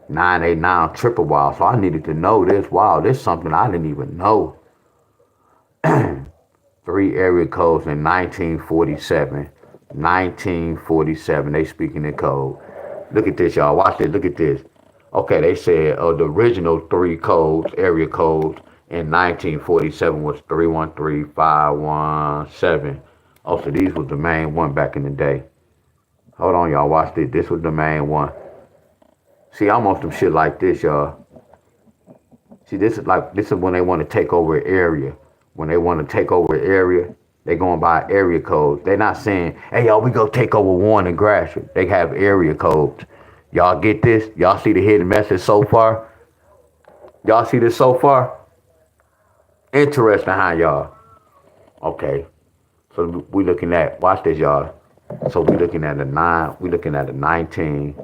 989 triple wow. So I needed to know this. Wow, this is something I didn't even know. 3 area codes in 1947. 1947. They speaking in code. Look at this, y'all. Watch this. Look at this. Okay, they said the original 3 codes, area codes in 1947 was 313517. Oh, so these was the main one back in the day. Hold on, y'all. Watch this. This was the main one. See, I'm on some shit like this, y'all. See, this is when they want to take over an area. When they want to take over an area, They going by area codes. They not saying, hey, y'all, we go take over Warren and Gratiot. They have area codes. Y'all get this? Y'all see the hidden message so far? Y'all see this so far? Interesting, huh, y'all? Okay. So we looking at, watch this, y'all. So we looking at a 9, we looking at a 19,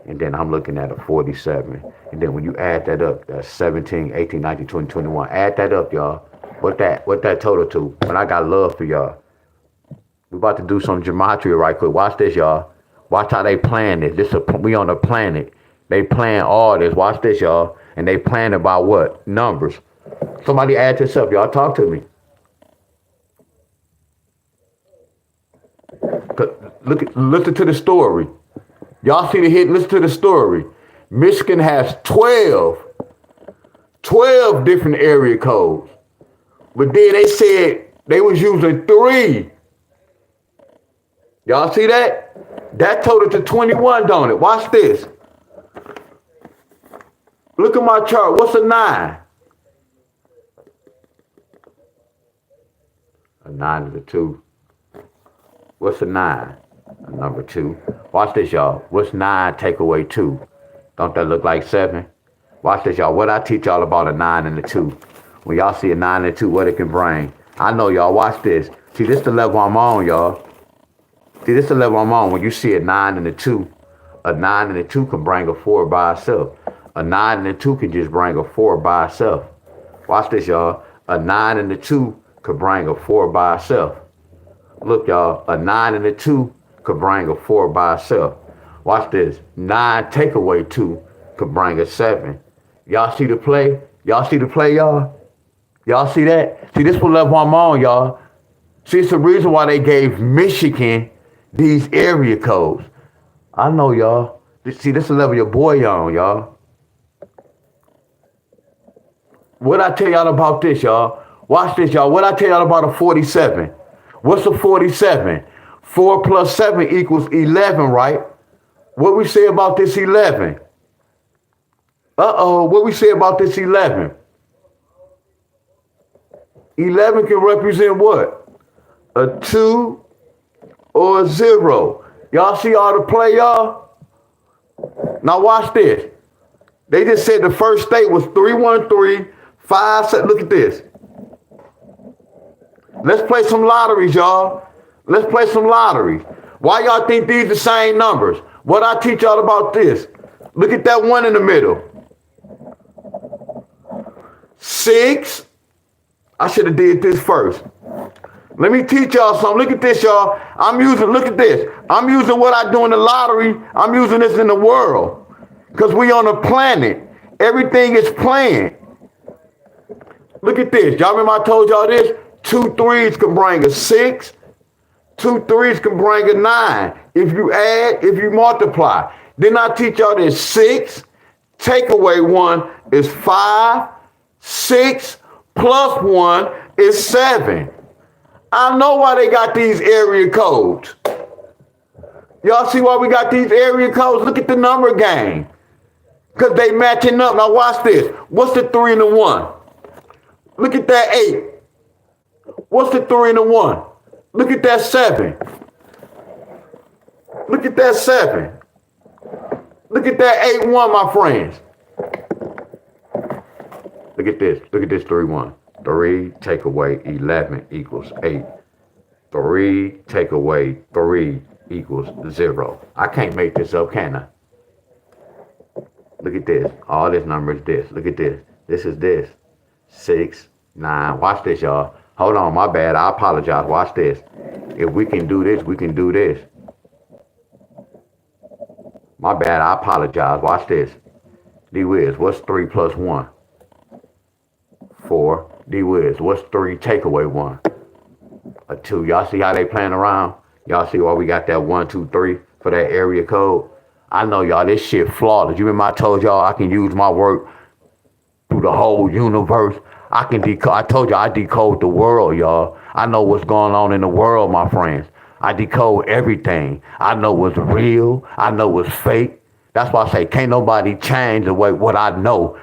and then I'm looking at a 47. And then when you add that up, that's 17, 18, 19, 20, 21. Add that up, y'all. What that total to? And I got love for y'all. We about to do some gematria right quick. Watch this, y'all. Watch how they plan it. We on the planet. They plan all this. Watch this, y'all. And they plan about what? Numbers. Somebody add this up, y'all. Talk to me. Listen to the story. Y'all see the hit? Listen to the story. Michigan has 12 different area codes. But then they said they was using 3. Y'all see that? That totaled to 21, don't it? Watch this. Look at my chart. What's a 9? A 9 is a 2. What's a 9? A number 2. Watch this, y'all. What's 9 take away 2? Don't that look like 7? Watch this, y'all. What I teach y'all about a 9 and a 2. When y'all see a 9 and a 2, what it can bring. I know, y'all. Watch this. See, this the level I'm on, y'all. See, this the level I'm on. When you see a 9 and a 2, a 9 and a 2 can bring a 4 by itself. A 9 and a 2 can just bring a 4 by itself. Watch this, y'all. A 9 and a 2 could bring a 4 by itself. Look, y'all. A 9 and a 2 could bring a 4 by itself. Watch this. 9 take away 2 could bring a 7. Y'all see the play? Y'all see the play, y'all? Y'all see that? See, this what level I'm on, y'all. See, it's the reason why they gave Michigan these area codes. I know, y'all. See, this is the level your boy on, y'all. What I tell y'all about this, y'all? Watch this, y'all. What I tell y'all about a 47? What's a 47? 4 plus 7 equals 11, right? What we say about this 11? What we say about this 11? 11 can represent what? A 2 or a 0. Y'all see all the play, y'all? Now watch this. They just said the first state was 313, 5, 7. Look at this. Let's play some lotteries, y'all. Let's play some lotteries. Why y'all think these the same numbers? What I teach y'all about this? Look at that 1 in the middle. 6. I should have did this first. Let me teach y'all something. Look at this, y'all. Look at this. I'm using what I do in the lottery. I'm using this in the world. Because we on a planet. Everything is planned. Look at this. Y'all remember I told y'all this? 2 3s can bring a 6. 2 3s can bring a 9. If you add, if you multiply. Then I teach y'all this. 6 take away 1 is 5. 6 plus 1 is 7. I know why they got these area codes. Y'all see why we got these area codes? Look at the number game. Because they matching up. Now watch this. What's the 3 and the 1? Look at that 8. What's the 3 and the 1? Look at that 7. Look at that 7. Look at that 8 1, my friends. Look at this. Look at this 3 1. 3 take away 11 equals 8. 3 take away 3 equals 0. I can't make this up, can I? Look at this. All this number is this. Look at this. This is this. 6, 9. Watch this, y'all. Hold on, my bad. I apologize. Watch this. If we can do this, we can do this. My bad. I apologize. Watch this. D-Wiz, what's 3 plus 1? 4. D-Wiz, what's 3 take away 1? A 2. Y'all see how they playing around? Y'all see why we got that 1, 2, 3 for that area code? I know, y'all, this shit flawless. You remember I told y'all I can use my work through the whole universe? I told you I decode the world, y'all. I know what's going on in the world, my friends. I decode everything. I know what's real. I know what's fake. That's why I say can't nobody change the way what I know.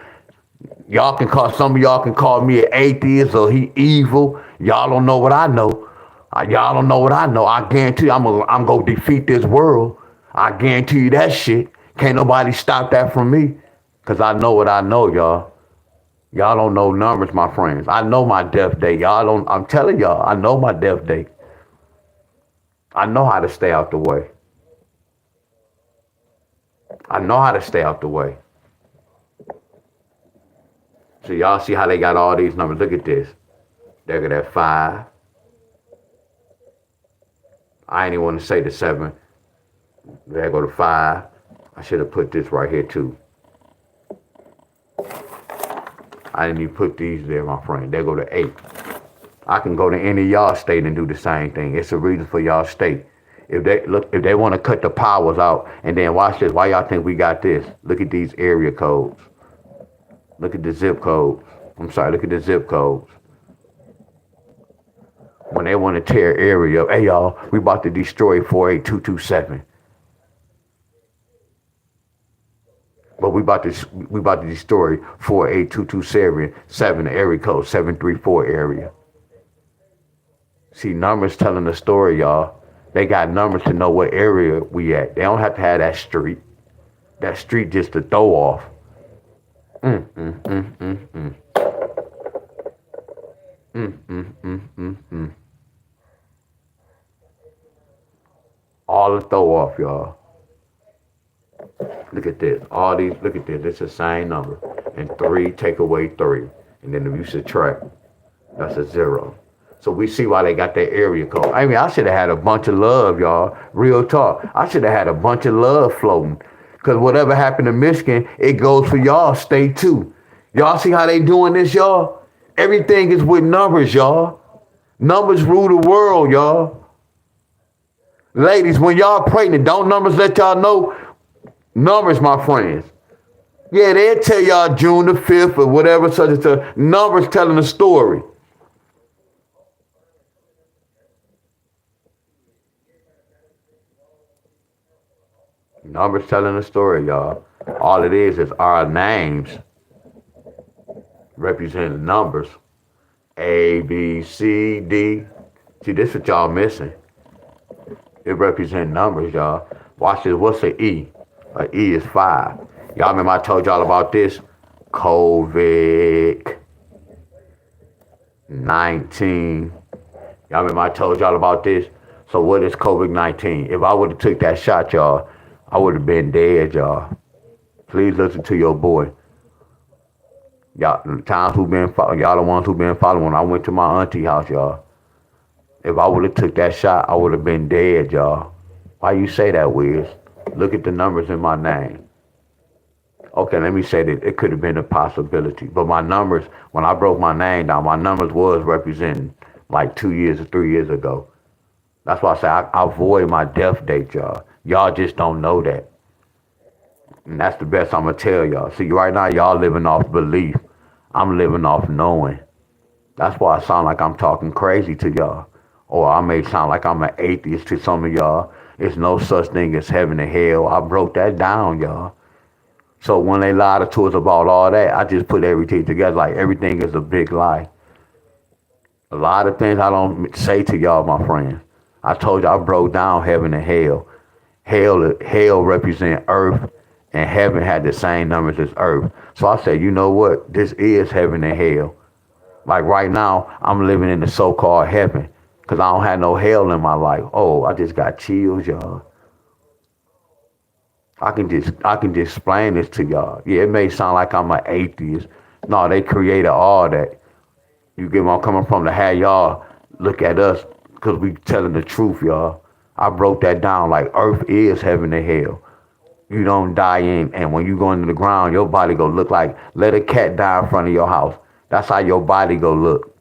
Some of y'all can call me an atheist or he evil. Y'all don't know what I know. Y'all don't know what I know. I guarantee you I'm going to defeat this world. I guarantee you that shit. Can't nobody stop that from me. Because I know what I know, y'all. Y'all don't know numbers, my friends. I know my death date. Y'all don't, I'm telling y'all, I know my death date. I know how to stay out the way. I know how to stay out the way. So y'all see how they got all these numbers. Look at this. There go that 5. I ain't even want to say the 7. There go the 5. I should have put this right here too. I didn't even put these there, my friend. There go the 8. I can go to any of y'all state and do the same thing. It's a reason for y'all state. If they want to cut the powers out, and then watch this. Why y'all think we got this? Look at these area codes. Look at the zip codes. I'm sorry, look at the zip codes. When they want to tear area up, hey y'all, we about to destroy 48227. But we about to destroy 48227, area code 734 area. See, numbers telling the story, y'all. They got numbers to know what area we at. They don't have to have that street. That street just to throw off. All the throw off, y'all. Look at this. All these, look at this. It's the same number. And 3 take away 3. And then if you subtract, that's a 0. So we see why they got that area code. I mean, I should have had a bunch of love, y'all. Real talk. I should have had a bunch of love floating. Because whatever happened to Michigan, it goes for y'all state too. Y'all see how they doing this, y'all? Everything is with numbers, y'all. Numbers rule the world, y'all. Ladies, when y'all pregnant, don't numbers let y'all know? Numbers, my friends. Yeah, they'll tell y'all June the 5th or whatever, such and such. Numbers telling the story. Numbers telling the story, y'all. All it is our names representing numbers. A, B, C, D. See, this is what y'all missing. It represents numbers, y'all. Watch this. What's an E? An E is 5. Y'all remember I told y'all about this? COVID-19. Y'all remember I told y'all about this? So what is COVID-19? If I would have took that shot, y'all, I would have been dead, y'all. Please listen to your boy. Y'all, the times who been following, y'all the ones who been following. When I went to my auntie house, y'all. If I would have took that shot, I would have been dead, y'all. Why you say that, Wiz? Look at the numbers in my name. Okay, let me say that it could have been a possibility. But my numbers, when I broke my name down, my numbers was representing like 2 years or 3 years ago. That's why I say I avoid my death date, y'all. Y'all just don't know that. And that's the best I'm going to tell y'all. See, right now, y'all living off belief. I'm living off knowing. That's why I sound like I'm talking crazy to y'all. Or I may sound like I'm an atheist to some of y'all. There's no such thing as heaven and hell. I broke that down, y'all. So when they lied to us about all that, I just put everything together like everything is a big lie. A lot of things I don't say to y'all, my friends. I told you I broke down heaven and hell. Hell represent earth, and heaven had the same numbers as earth. So I said, you know what? This is heaven and hell. Like right now, I'm living in the so-called heaven because I don't have no hell in my life. Oh, I just got chills, y'all. I can just explain this to y'all. Yeah, it may sound like I'm an atheist. No, they created all that. You get where I'm coming from, to have y'all look at us because we telling the truth, y'all. I broke that down like earth is heaven and hell. You don't die in, and when you go into the ground, your body go look like, let a cat die in front of your house. That's how your body go look.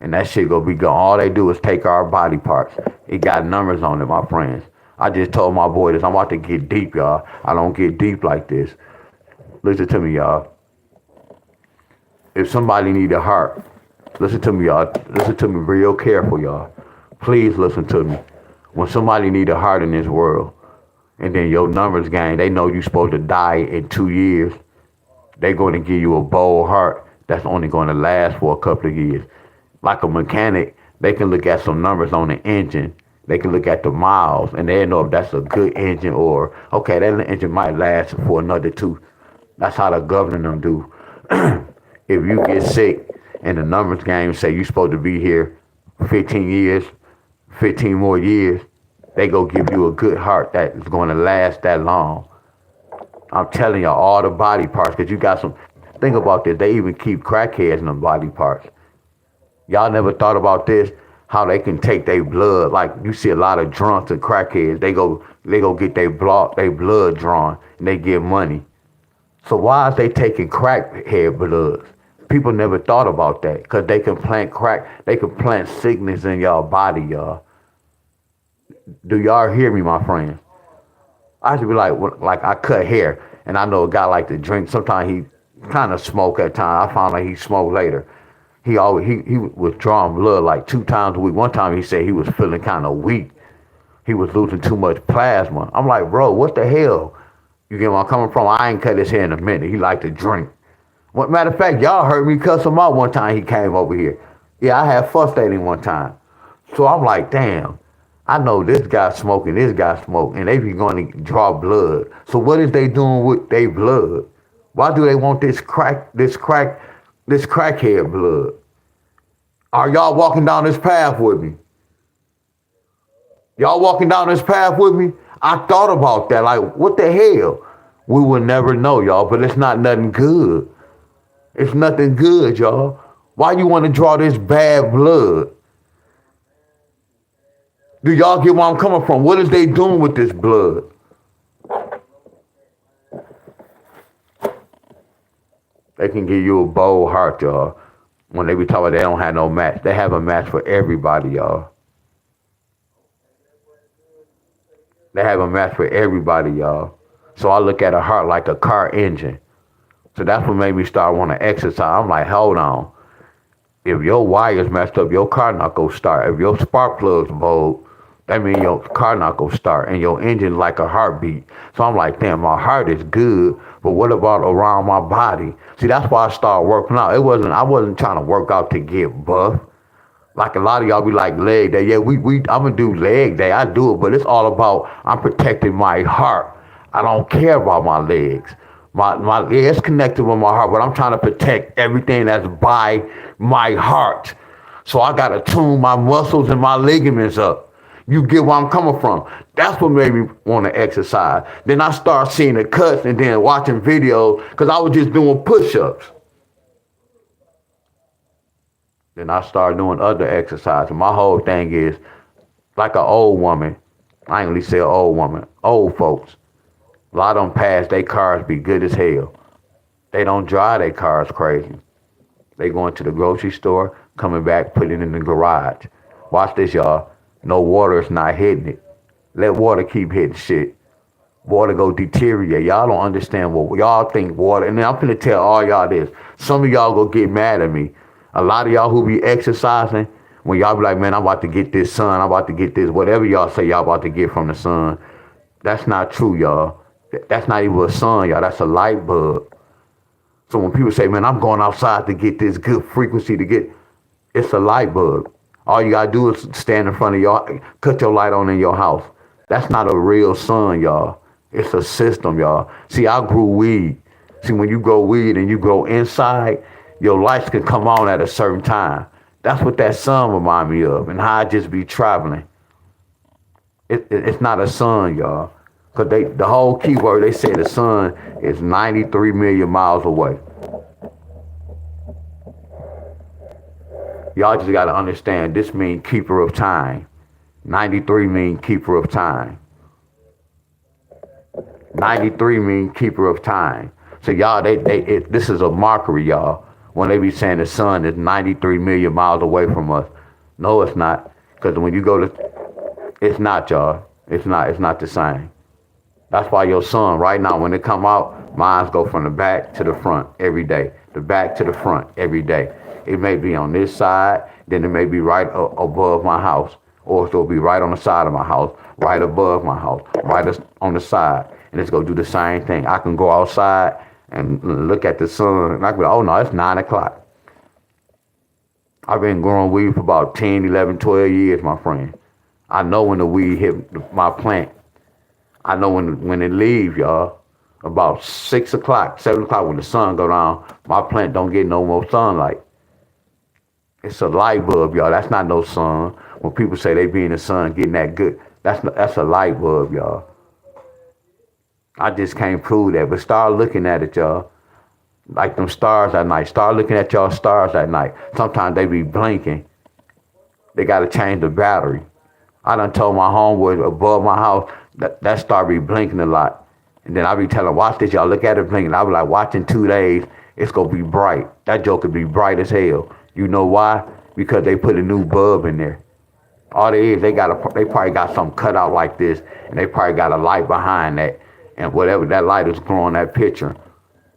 And that shit go be gone. All they do is take our body parts. It got numbers on it, my friends. I just told my boy this. I'm about to get deep, y'all. I don't get deep like this. Listen to me, y'all. If somebody need a heart, listen to me, y'all. Listen to me real careful, y'all. Please listen to me. When somebody need a heart in this world, and then your numbers gang, they know you're supposed to die in 2 years, they're going to give you a bold heart that's only going to last for a couple of years. Like a mechanic, They can look at some numbers on the engine. They can look at the miles, and they know if that's a good engine or, okay, that engine might last for another 2. That's how the government them do. If you get sick and the numbers game say you're supposed to be here 15 years, 15 more years, they go give you a good heart that is going to last that long. I'm telling you, all the body parts, because you got some, think about this, they even keep crackheads in the body parts. Y'all never thought about this? How they can take their blood, like you see a lot of drunks and crackheads, they go get their blood drawn and they get money. So why is they taking crackhead bloods? People never thought about that, because they can plant crack, they can plant sickness in y'all body, y'all. Do y'all hear me, my friends? I should be like I cut hair, and I know a guy like to drink. Sometimes he kind of smoke at times. I found out he smoked later. He was drawing blood like 2 times a week. One time he said he was feeling kind of weak. He was losing too much plasma. I'm like, bro, what the hell? You get where I'm coming from? I ain't cut his hair in a minute. He liked to drink. Matter of fact, y'all heard me cuss him out one time he came over here. Yeah, I had fussed at him one time. So I'm like, damn, I know this guy smoking, and they be going to draw blood. So what is they doing with their blood? Why do they want this crackhead blood? Are y'all walking down this path with me? Y'all walking down this path with me? I thought about that. Like, what the hell? We will never know, y'all, but it's not nothing good. It's nothing good, y'all. Why you want to draw this bad blood? Do y'all get where I'm coming from? What is they doing with this blood? They can give you a bold heart, y'all. When they be talking about they don't have no match. They have a match for everybody, y'all. They have a match for everybody, y'all. So I look at a heart like a car engine. So that's what made me start want to exercise. I'm like, hold on. If your wire's messed up, your car not gonna start. If your spark plug's bowed, that means your car not gonna start. And your engine like a heartbeat. So I'm like, damn, my heart is good, but what about around my body? See, that's why I started working out. I wasn't trying to work out to get buff. Like a lot of y'all be like leg day. Yeah, I'm gonna do leg day. I do it, but it's all about I'm protecting my heart. I don't care about my legs. It's connected with my heart, but I'm trying to protect everything that's by my heart. So I gotta tune my muscles and my ligaments up. You get where I'm coming from. That's what made me want to exercise. Then I start seeing the cuts and then watching videos because I was just doing push-ups. Then I started doing other exercises. My whole thing is like an old woman. I ain't really say old woman. Old folks. A lot of them past their cars be good as hell. They don't drive their cars crazy. They going to the grocery store, coming back, put it in the garage. Watch this, y'all. No water is not hitting it. Let water keep hitting shit. Water go deteriorate. Y'all don't understand what y'all think water. And then I'm finna tell all y'all this. Some of y'all go get mad at me. A lot of y'all who be exercising, when y'all be like, man, I'm about to get this sun. I'm about to get this. Whatever y'all say y'all about to get from the sun. That's not true, y'all. That's not even a sun, y'all. That's a light bulb. So when people say, man, I'm going outside to get this good frequency it's a light bulb. All you gotta do is stand in front of y'all, cut your light on in your house. That's not a real sun, y'all. It's a system, y'all. See, I grew weed. See, when you grow weed and you grow inside, your lights can come on at a certain time. That's what that sun remind me of, and how I just be traveling. It's not a sun, y'all. Because the whole keyword, they say the sun is 93 million miles away. Y'all just got to understand, this means keeper of time. 93 means keeper of time. 93 means keeper of time. So y'all, this is a mockery, y'all. When they be saying the sun is 93 million miles away from us. No, it's not. Because when you go to, it's not, y'all. It's not the same. That's why your sun right now, when it come out, mines go from the back to the front every day. The back to the front every day. It may be on this side, then it may be right above my house. Or it'll be right on the side of my house, right above my house, right on the side. And it's going to do the same thing. I can go outside and look at the sun, and I can be, oh no, it's 9 o'clock. I've been growing weed for about 10, 11, 12 years, my friend. I know when the weed hit my plant. I know when it leaves, y'all. About 6 o'clock, 7 o'clock when the sun go down, my plant don't get no more sunlight. It's a light bulb, y'all. That's not no sun. When people say they be in the sun getting that good, that's a light bulb, y'all. I just can't prove that, but start looking at it, y'all. Like them stars at night. Start looking at y'all stars at night. Sometimes they be blinking. They got to change the battery. I done told my homeboys above my house that star be blinking a lot. And then I be telling them, watch this, y'all, look at it blinking. I be like, watch in 2 days, it's going to be bright. That joke could be bright as hell. You know why? Because they put a new bulb in there. All they is, they probably got something cut out like this, and they probably got a light behind that. And whatever that light is growing that picture,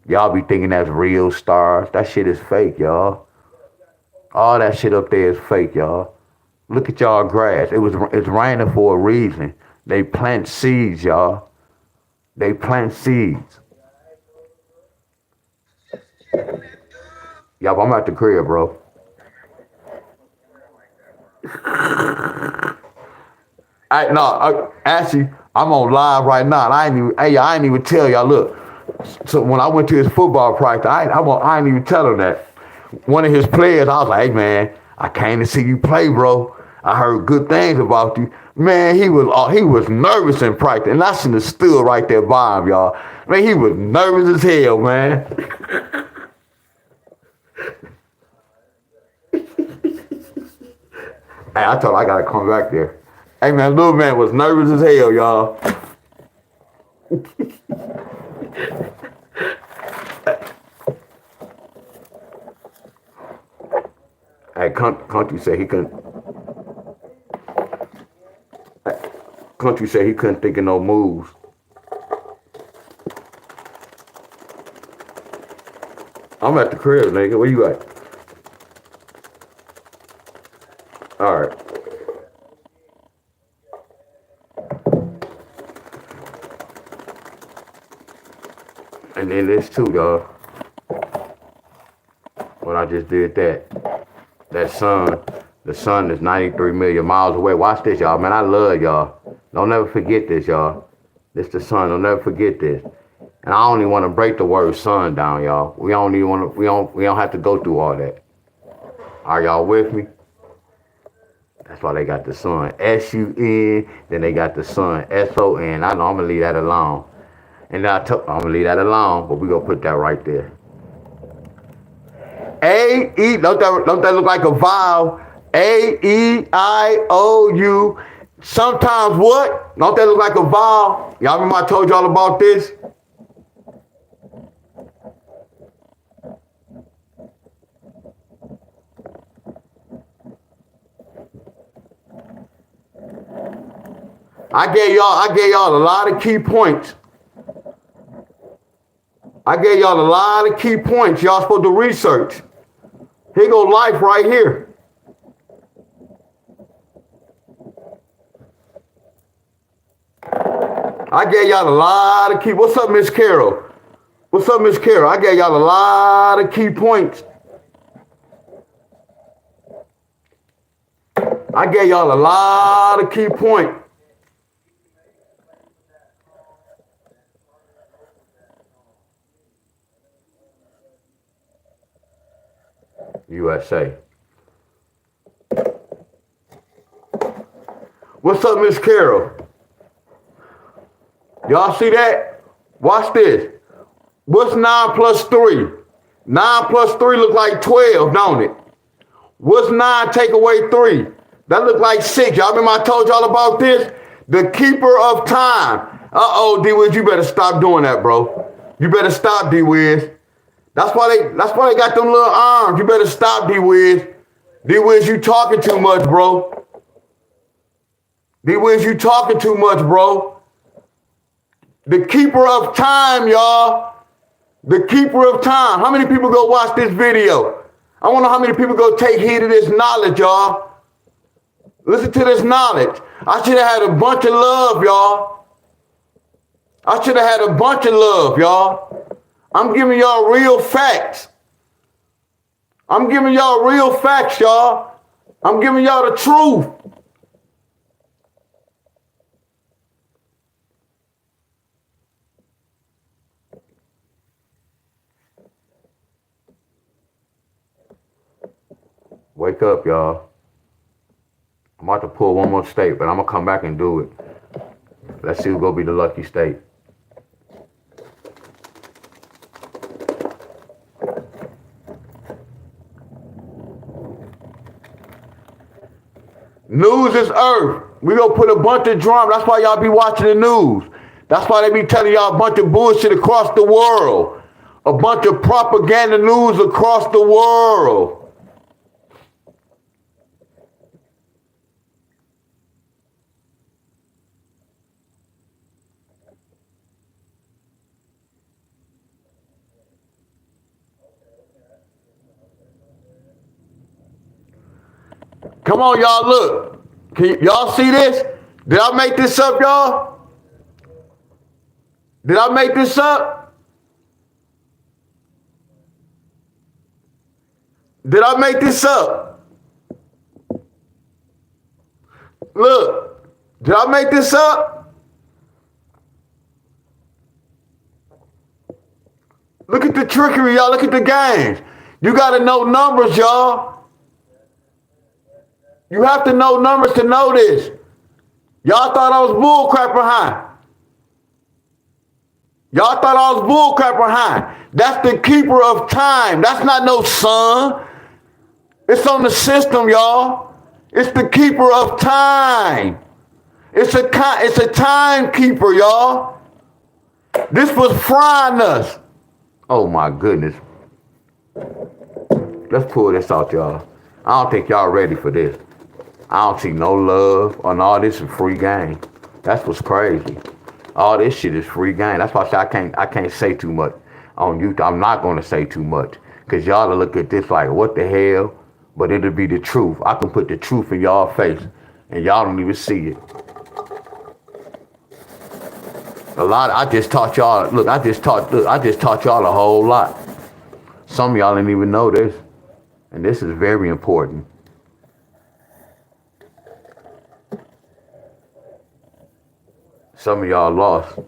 y'all be thinking that's real stars. That shit is fake, y'all. All that shit up there is fake, y'all. Look at y'all grass. It's raining for a reason. They plant seeds, y'all. They plant seeds. Y'all, I'm at the crib, bro. Actually, I'm on live right now. And I ain't even tell y'all. Look, so when I went to his football practice, I ain't even tell him that. One of his players, I was like, hey man, I came to see you play, bro. I heard good things about you. Man, he was nervous in practice, and I should have stood right there by him, y'all. Man, he was nervous as hell, man. Hey, I told him I gotta come back there. Hey man, little man was nervous as hell, y'all. Hey, Country said he couldn't. Country said he couldn't think of no moves. I'm at the crib, nigga. Where you at? All right. And then this too, y'all. When I just did that. The sun is 93 million miles away. Watch this, y'all. Man, I love y'all. Don't never forget this, y'all. This the sun. Don't never forget this. And I don't even want to break the word sun down, y'all. We don't have to go through all that. Are y'all with me? That's why they got the sun. S-U-N, then they got the sun. S-O-N. I know I'm gonna leave that alone. And I'm gonna leave that alone, but we're gonna put that right there. A-E, don't that look like a vowel? A-E-I-O-U. Sometimes what? Don't that look like a vowel? Y'all remember I told y'all about this? I gave y'all a lot of key points. I gave y'all a lot of key points y'all supposed to research. Here go life right here. I gave y'all a lot of key. What's up, Miss Carol? What's up, Miss Carol? I gave y'all a lot of key points. I gave y'all a lot of key points. USA. What's up, Miss Carol? Y'all see that? Watch this. What's 9 plus 3? 9 plus 3 look like 12, don't it? What's 9 take away 3? That look like 6. Y'all remember I told y'all about this? The keeper of time. Uh-oh, D-Wiz, you better stop doing that, bro. You better stop, D-Wiz. That's why they got them little arms. You better stop, D-Wiz. D-Wiz, you talking too much, bro. D-Wiz, you talking too much, bro. The keeper of time, y'all. The keeper of time. How many people go watch this video? I want to know how many people go take heed of this knowledge, y'all. Listen to this knowledge. I should have had a bunch of love, y'all. I should have had a bunch of love, y'all. I'm giving y'all real facts. I'm giving y'all real facts, y'all. I'm giving y'all the truth. Wake up, y'all. I'm about to pull one more state, but I'm going to come back and do it. Let's see who's going to be the lucky state. News is earth. We gonna put a bunch of drama. That's why y'all be watching the news. That's why they be telling y'all a bunch of bullshit across the world. A bunch of propaganda news across the world. Come on, y'all, look. Y'all see this? Did I make this up, y'all? Did I make this up? Did I make this up? Look, did I make this up? Look at the trickery, y'all. Look at the games. You gotta know numbers, y'all. You have to know numbers to know this. Y'all thought I was bullcrap behind. Y'all thought I was bullcrap behind. That's the keeper of time. That's not no sun. It's on the system, y'all. It's the keeper of time. It's a timekeeper, y'all. This was frying us. Oh my goodness. Let's pull this out, y'all. I don't think y'all ready for this. I don't see no love on all this is free game. That's what's crazy. All this shit is free game. That's why I say I can't say too much on YouTube. I'm not gonna say too much. Cause y'all will look at this like, what the hell? But it'll be the truth. I can put the truth in y'all face and y'all don't even see it. I just taught y'all, look, I just taught y'all a whole lot. Some of y'all didn't even know this. And this is very important. Some of y'all lost.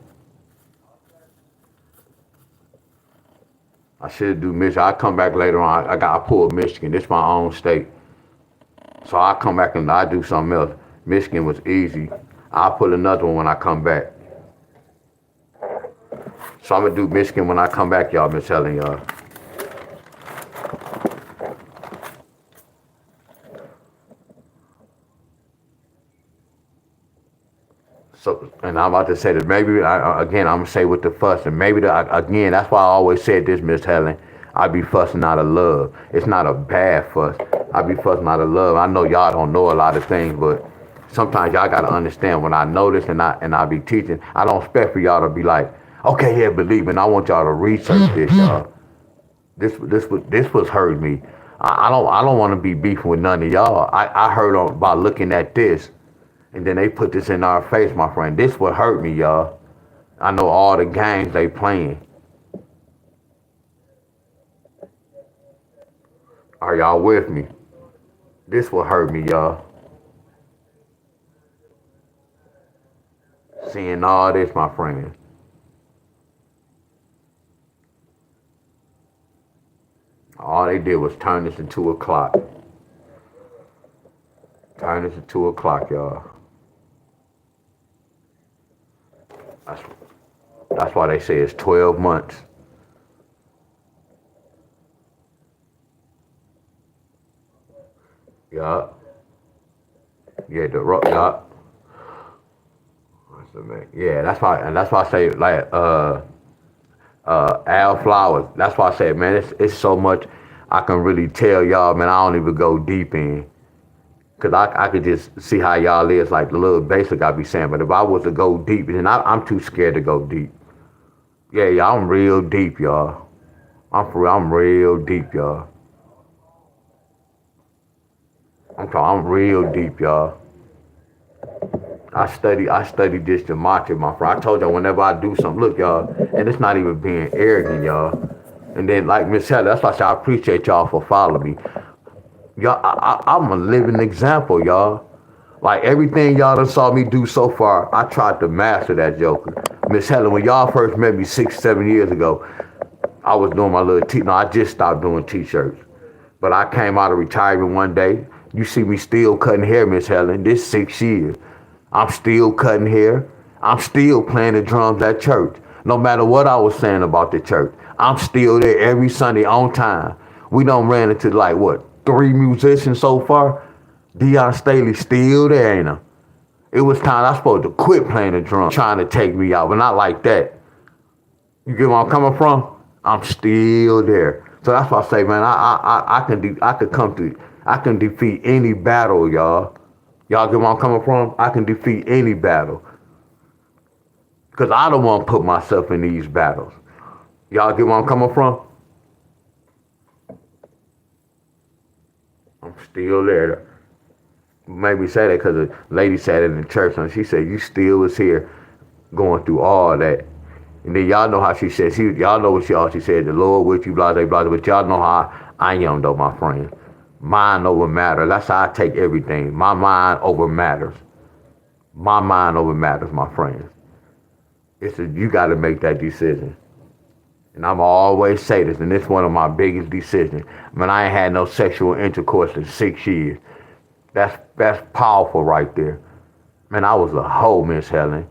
I should do Michigan. I'll come back later on. I pulled Michigan. This is my own state. So I'll come back and I'll do something else. Michigan was easy. I'll pull another one when I come back. So I'm going to do Michigan when I come back, y'all. Been telling y'all. So, and I'm about to say that maybe, again, I'm going to say with the fuss. And maybe, again, that's why I always said this, Miss Helen. I be fussing out of love. It's not a bad fuss. I be fussing out of love. I know y'all don't know a lot of things, but sometimes y'all got to understand when I know this and I be teaching, I don't expect for y'all to be like, okay, yeah, believe me. I want y'all to research this, y'all. This was hurting me. I don't want to be beefing with none of y'all. I heard about looking at this. And then they put this in our face, my friend. This would hurt me, y'all. I know all the games they playing. Are y'all with me? This will hurt me, y'all. Seeing all this, my friend. All they did was turn this into a clock. Turn this into a clock, y'all. That's why they say it's 12 months. Yeah. Yeah, yeah. Yeah, that's why I say like Al Flowers. That's why I say, man, it's so much I can really tell y'all, man. I don't even go deep in. Cause I could just see how y'all is, like the little basic I be saying. But if I was to go deep, then I'm too scared to go deep. Yeah, I'm real deep, y'all. I'm real deep, y'all. I'm real deep, y'all. I study this gematria, my friend. I told y'all whenever I do something, look, y'all, and it's not even being arrogant, y'all. And then like Miss Heather, that's why I say I appreciate y'all for following me. Y'all, I'm a living example, y'all. Like everything y'all done saw me do so far, I tried to master that joker. Miss Helen, when y'all first met me 6, 7 years ago, I was doing my little no, I just stopped doing t-shirts. But I came out of retirement one day. You see me still cutting hair, Miss Helen, this 6 years. I'm still cutting hair. I'm still playing the drums at church. No matter what I was saying about the church, I'm still there every Sunday on time. We done ran into like, what, 3 musicians so far? Deon Staley still there, ain't him? It was time I was supposed to quit playing the drum, trying to take me out, but not like that. You get where I'm coming from? I'm still there. So that's why I say, man, I can defeat any battle, y'all. Y'all get where I'm coming from? I can defeat any battle. Because I don't want to put myself in these battles. Y'all get where I'm coming from? I'm still there. Made me say that because a lady said it in the church and she said, you still was here going through all that. And then y'all know how she said, y'all know what she said, the Lord with you, blah, blah, blah, but y'all know how I am though, my friend. Mind over matter. That's how I take everything. My mind over matters. My mind over matters, my friends. You got to make that decision. And I'm always say this, and it's one of my biggest decisions. I mean, I ain't had no sexual intercourse in 6 years. That's powerful right there. Man, I was a hoe, Miss Helen.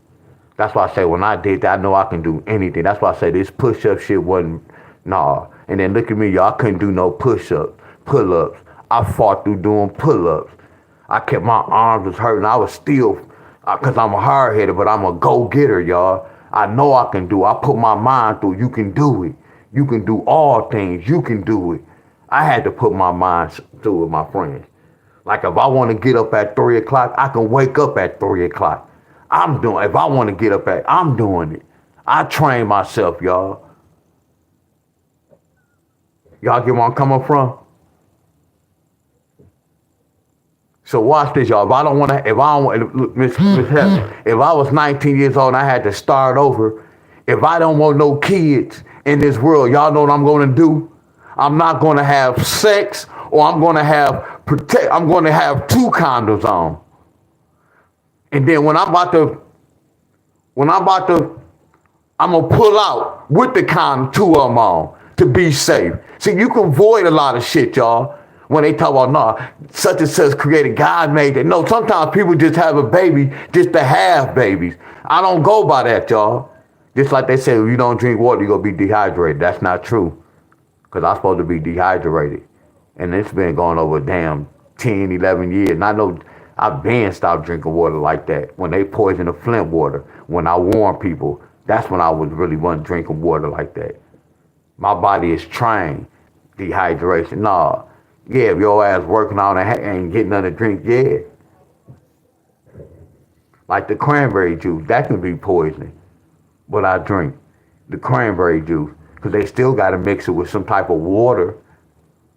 That's why I say when I did that, I know I can do anything. That's why I say this push-up shit wasn't, nah. And then look at me, y'all, I couldn't do no push-ups, pull-ups. I fought through doing pull-ups. I kept my arms was hurting. I was still, because I'm a hard-headed, but I'm a go-getter, y'all. I know I can do it. I put my mind through, you can do it. You can do all things. You can do it. I had to put my mind through it, my friends. Like if I want to get up at 3 o'clock, I can wake up at 3 o'clock. If I want to get up I'm doing it. I train myself, y'all. Y'all get where I'm coming from? So watch this, y'all. Miss Helen, if I was 19 years old and I had to start over, if I don't want no kids in this world, y'all know what I'm going to do? I'm not going to have sex, or I'm going to have 2 condoms on. And then I'm going to pull out with the condom, 2 of them on to be safe. See, you can avoid a lot of shit, y'all. When they talk about, nah, such and such created, God made it. No, sometimes people just have a baby just to have babies. I don't go by that, y'all. Just like they say, if you don't drink water, you're going to be dehydrated. That's not true. Because I'm supposed to be dehydrated. And it's been going over damn 10, 11 years. And I know I've been stopped drinking water like that. When they poison the Flint water, when I warn people, that's when I was really wasn't drinking water like that. My body is trained. Dehydration. Nah. Yeah, if your ass working on and ain't getting nothing to drink, yeah. Like the cranberry juice, that can be poisoning. But I drink the cranberry juice because they still got to mix it with some type of water.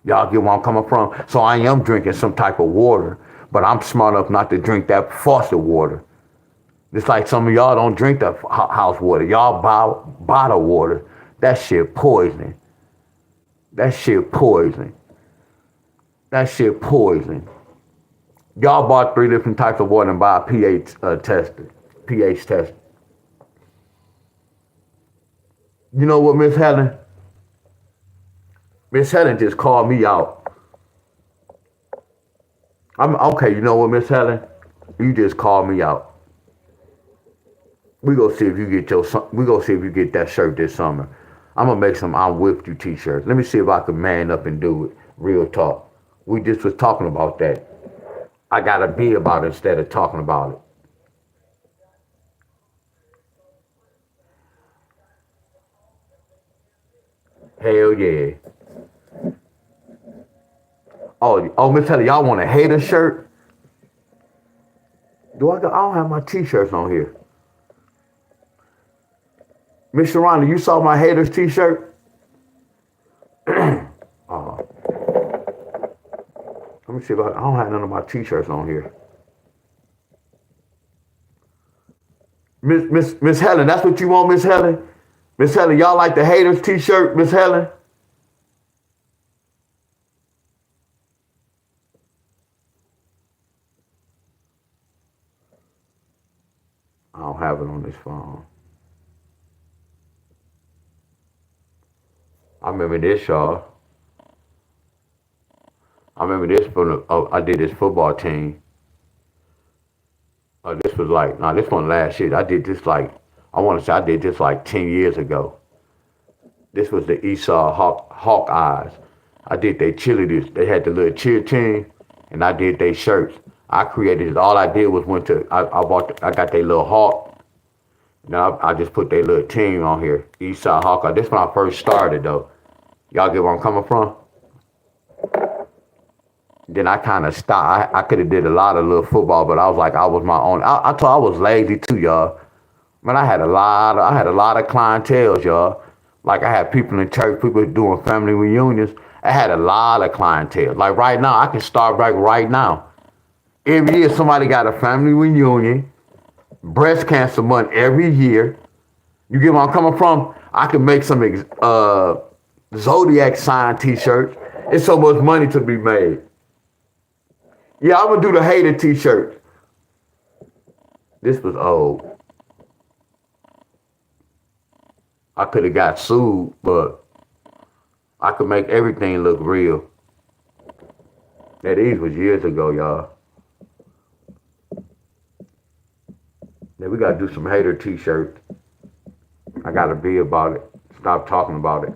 Y'all get where I'm coming from? So I am drinking some type of water, but I'm smart enough not to drink that faucet water. Just like some of y'all don't drink that house water. Y'all buy bottled water. That shit poisoning. That shit poisoning. That shit poison. Y'all bought 3 different types of water and buy a pH tester. pH tester. You know what, Miss Helen? Miss Helen just called me out. I'm okay. You know what, Miss Helen? You just called me out. We gonna see if you get that shirt this summer. I'm gonna make some "I'm with you" t-shirts. Let me see if I can man up and do it. Real talk. We just was talking about that. I gotta be about it instead of talking about it. Hell yeah. Oh, Miss Helen, y'all want a hater shirt? I don't have my t-shirts on here. Miss Sharonda, you saw my haters t-shirt? Let me see if I don't have none of my t-shirts on here. Miss Helen, that's what you want, Miss Helen? Miss Helen, y'all like the haters t-shirt, Miss Helen? don't have it on this phone. I remember this, y'all. I remember this from I did this football team. This was like, this one last year. I did this like, I want to say I did this like 10 years ago. This was the Esau Hawkeyes. I did their cheerleaders. They had the little cheer team, and I did their shirts. I created it. All I did was I got their little hawk. Now I just put their little team on here. Esau Hawkeye. This when I first started though. Y'all get where I'm coming from? Then I kind of stopped. I could have did a lot of little football, but I was like, I was my own. I thought I was lazy too, y'all. Man, I had a lot of clientele, y'all. Like I had people in church, people doing family reunions. I had a lot of clientele. Like right now, I can start back right now. Every year somebody got a family reunion, breast cancer month every year. You get where I'm coming from? I can make some Zodiac sign t-shirts. It's so much money to be made. Yeah, I'm gonna do the hater t-shirt. This was old. I could have got sued, but I could make everything look real. Now these was years ago, y'all. Now we gotta do some hater t-shirts. I gotta be about it. Stop talking about it.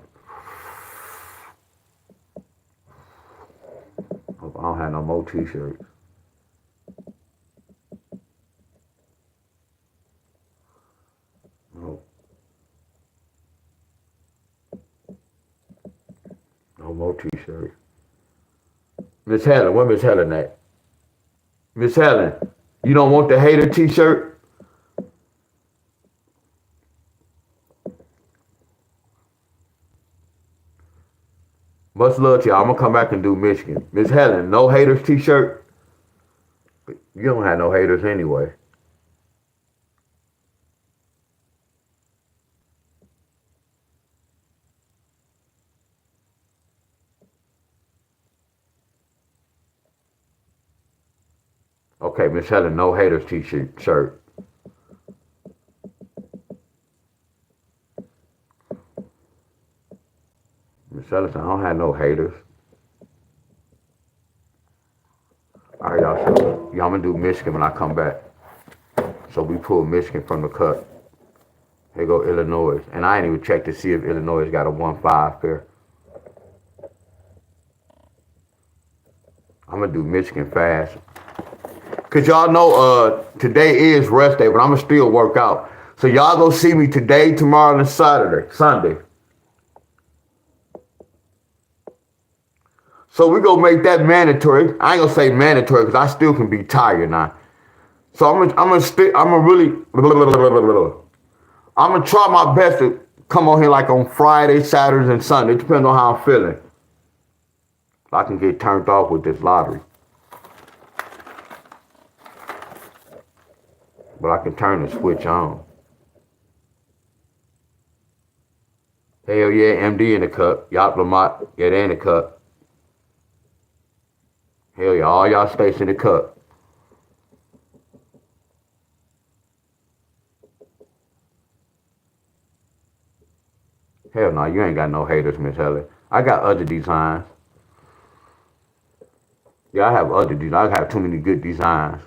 Hope I don't have no more t-shirts. No more t-shirts. Miss Helen, where Miss Helen at? Miss Helen, you don't want the hater t-shirt? Much love to y'all. I'm gonna come back and do Michigan. Miss Helen, no haters t-shirt? You don't have no haters anyway. Okay, Miss Helen, no haters t-shirt. Miss Helen, I don't have no haters. All right, y'all. So, y'all, I'm gonna do Michigan when I come back. So we pull Michigan from the cut. Here go Illinois. And I ain't even checked to see if Illinois got a 1-5 pair. I'm gonna do Michigan fast. Cause y'all know today is rest day, but I'm gonna still work out. So y'all go see me today, tomorrow, and Sunday. So we gonna make that mandatory. I ain't gonna say mandatory because I still can be tired now. So I'm gonna try my best to come on here like on Friday, Saturdays, and Sunday. It depends on how I'm feeling. I can get turned off with this lottery. But I can turn the switch on. Hell yeah, MD in the cup. Yacht Lamont, yeah, they in the cup. Hell yeah, all y'all states in the cup. Hell no, you ain't got no haters, Miss Helen. I got other designs. Yeah, I have other designs. I have too many good designs.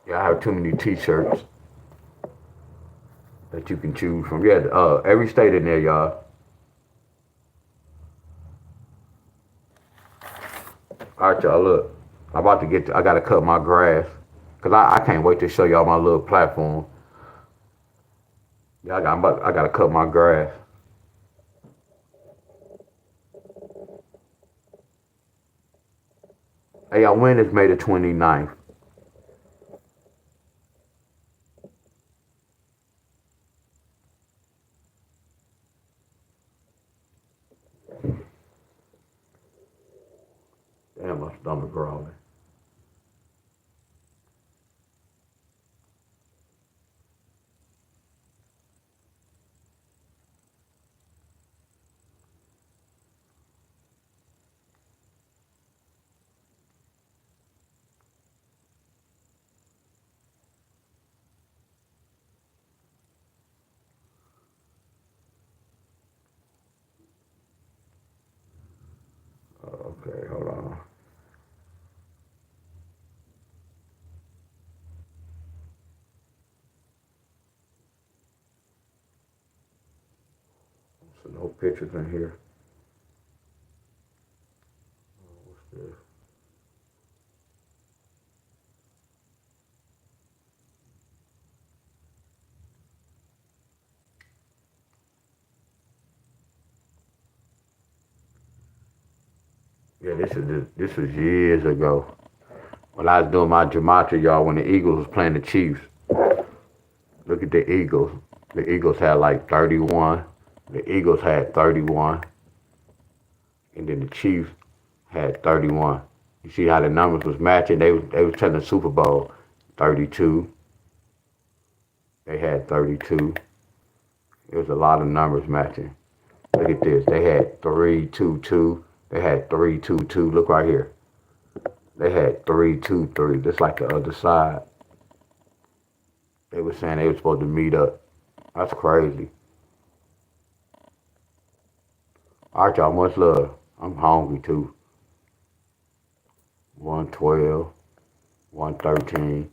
Yeah, I have too many t-shirts that you can choose from. Yeah, every state in there, y'all. All right, y'all, look. I'm about to I gotta cut my grass. Cause I can't wait to show y'all my little platform. Yeah, I gotta cut my grass. Hey, y'all, when is May the 29th? Damn, my stomach growling. Okay, hold on. So no pictures in here. What's this? Yeah, this was years ago when I was doing my gematria, y'all. When the Eagles was playing the Chiefs. Look at the Eagles. The Eagles had like 31. The Eagles had 31, and then the Chiefs had 31. You see how the numbers was matching? They was telling the Super Bowl 32. They had 32. It was a lot of numbers matching. Look at this. They had 3-2-2. They had 3-2-2. Look right here. They had 3-2-3. Just like the other side. They were saying they were supposed to meet up. That's crazy. All right, y'all. Much love. I'm hungry too. 112, 113.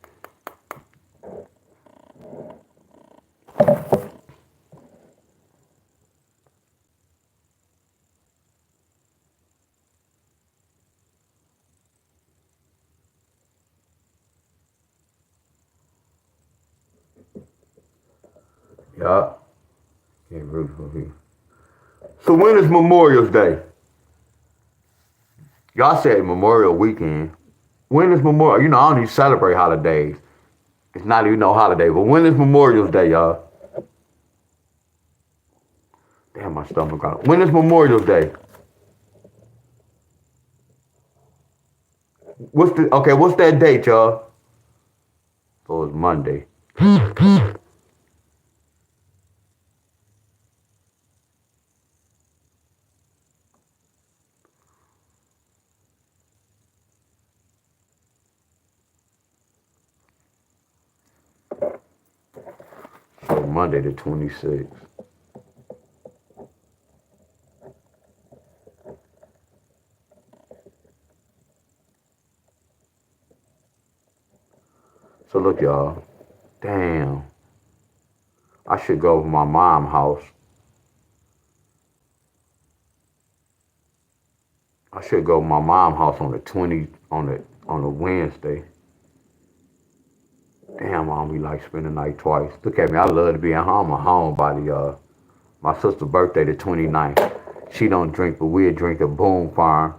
Yup. Can't root for me. So when is Memorial Day? Y'all said Memorial Weekend. When is Memorial? You know, I don't even celebrate holidays. It's not even no holiday. But when is Memorial Day, y'all? Damn, my stomach got. When is Memorial Day? What's that date, y'all? So it's Monday. So Monday the 26th. So look, y'all. Damn. I should go to my mom's house. I should go to my mom's house on the 20 on the Wednesday. Damn, mom, we like spending the night twice. Look at me. I love to be at home. I'm a homebody, y'all. My sister's birthday the 29th. She don't drink, but we'll drink a Boom Farm.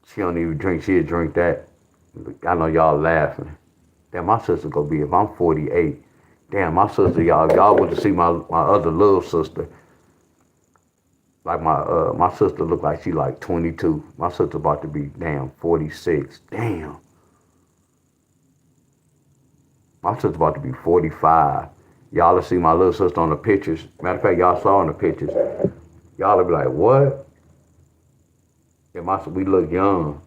She don't even drink. She'll drink that. I know y'all laughing. Damn, my sister gonna be, if I'm 48. Damn, my sister, y'all went to see my other little sister. Like my sister look like she like 22. My sister about to be damn 46. Damn. My sister about to be 45. Y'all will see my little sister on the pictures. Matter of fact, y'all saw on the pictures. Y'all will be like, what? Yeah, we look young.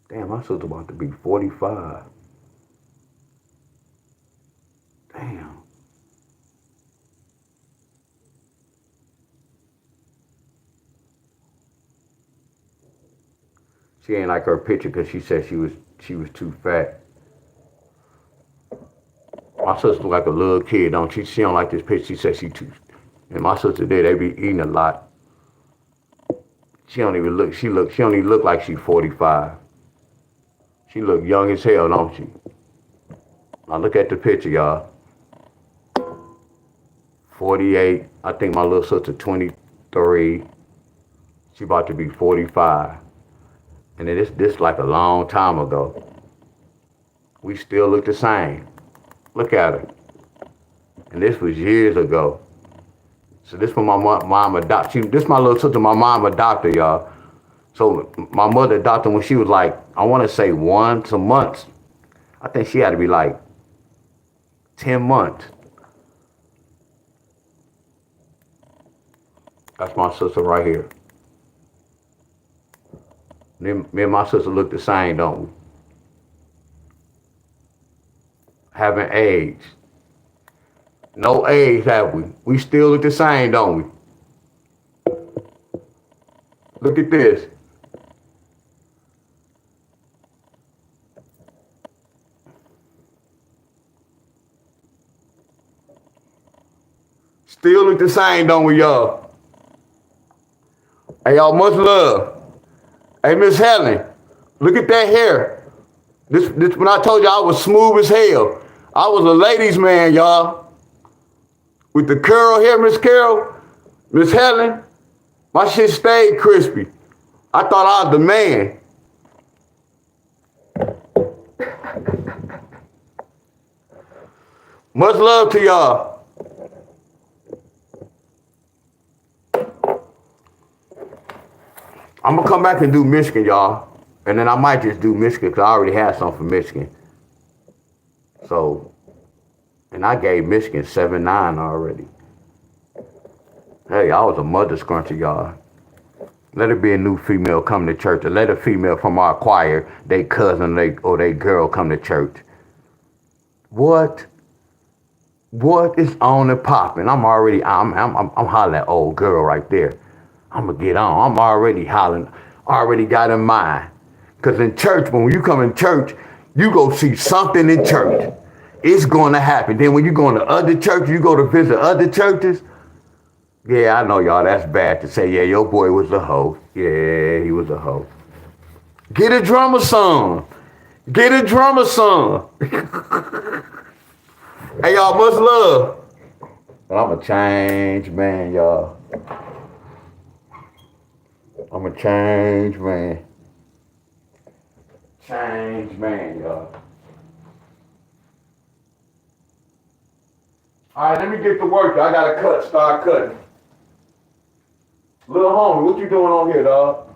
Damn, my sister about to be 45. Damn. She ain't like her picture because she said she was too fat. My sister look like a little kid, don't she? She don't like this picture. She said she too. And my sister did. They be eating a lot. She don't even look. She don't even look like she 45. She look young as hell, don't she? Now look at the picture, y'all. 48. I think my little sister 23. She about to be 45. And then this like a long time ago. We still look the same. Look at her. And this was years ago. So this when my mom adopted. This my little sister. My mom adopted, y'all. So my mother adopted when she was like, I want to say some months. I think she had to be like 10 months. That's my sister right here. Me and my sister look the same, don't we? Haven't aged. No age, have we? We still look the same, don't we? Look at this. Still look the same, don't we, y'all? Hey, y'all, much love. Hey, Miss Helen, look at that hair. This when I told you I was smooth as hell. I was a ladies' man, y'all. With the curl hair, Miss Carol, Miss Helen, my shit stayed crispy. I thought I was the man. Much love to y'all. I'm gonna come back and do Michigan, y'all. And then I might just do Michigan because I already had some for Michigan. So, and I gave Michigan 7-9 already. Hey, I was a mother scruncher, y'all. Let it be a new female come to church, or let a female from our choir, they cousin or they girl come to church. What is on and popping? I'm hollering at old girl right there. I'm gonna get on. I'm already hollering, already got in mind. Cause in church, when you come in church, you go see something in church. It's gonna happen. Then when you go to other churches, you go to visit other churches. Yeah, I know y'all, that's bad to say, yeah, your boy was a hoe. Yeah, he was a hoe. Get a drummer son. Get a drummer son. Hey, y'all, much love. But I'm a changed man, y'all. I'm a changed man. Changed man, y'all. All right, let me get to work. I gotta start cutting. Little homie, what you doing on here, dog?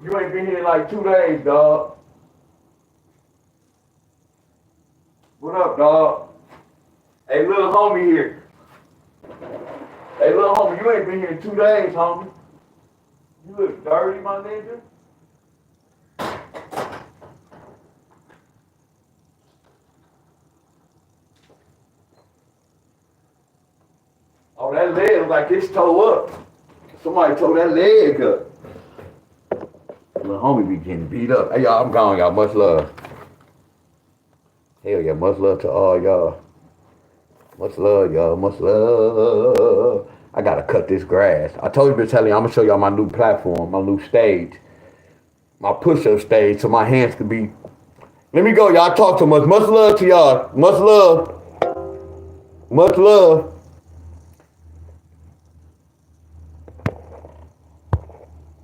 You ain't been here in like 2 days, dog. What up, dog? Hey, little homie here. Hey, little homie, you ain't been here in 2 days, homie. You look dirty, my nigga. Oh, that leg looks like it's toe up. Somebody tore that leg up. Little homie be getting beat up. Hey, y'all, I'm gone, y'all. Much love. Hell yeah, much love to all y'all. Much love, y'all. Much love. I gotta cut this grass. I told you, Miss Helly, I'm gonna show y'all my new platform, my new stage, my push-up stage, so my hands could be. Let me go, y'all. Talk too much. Much love to y'all. Much love. Much love.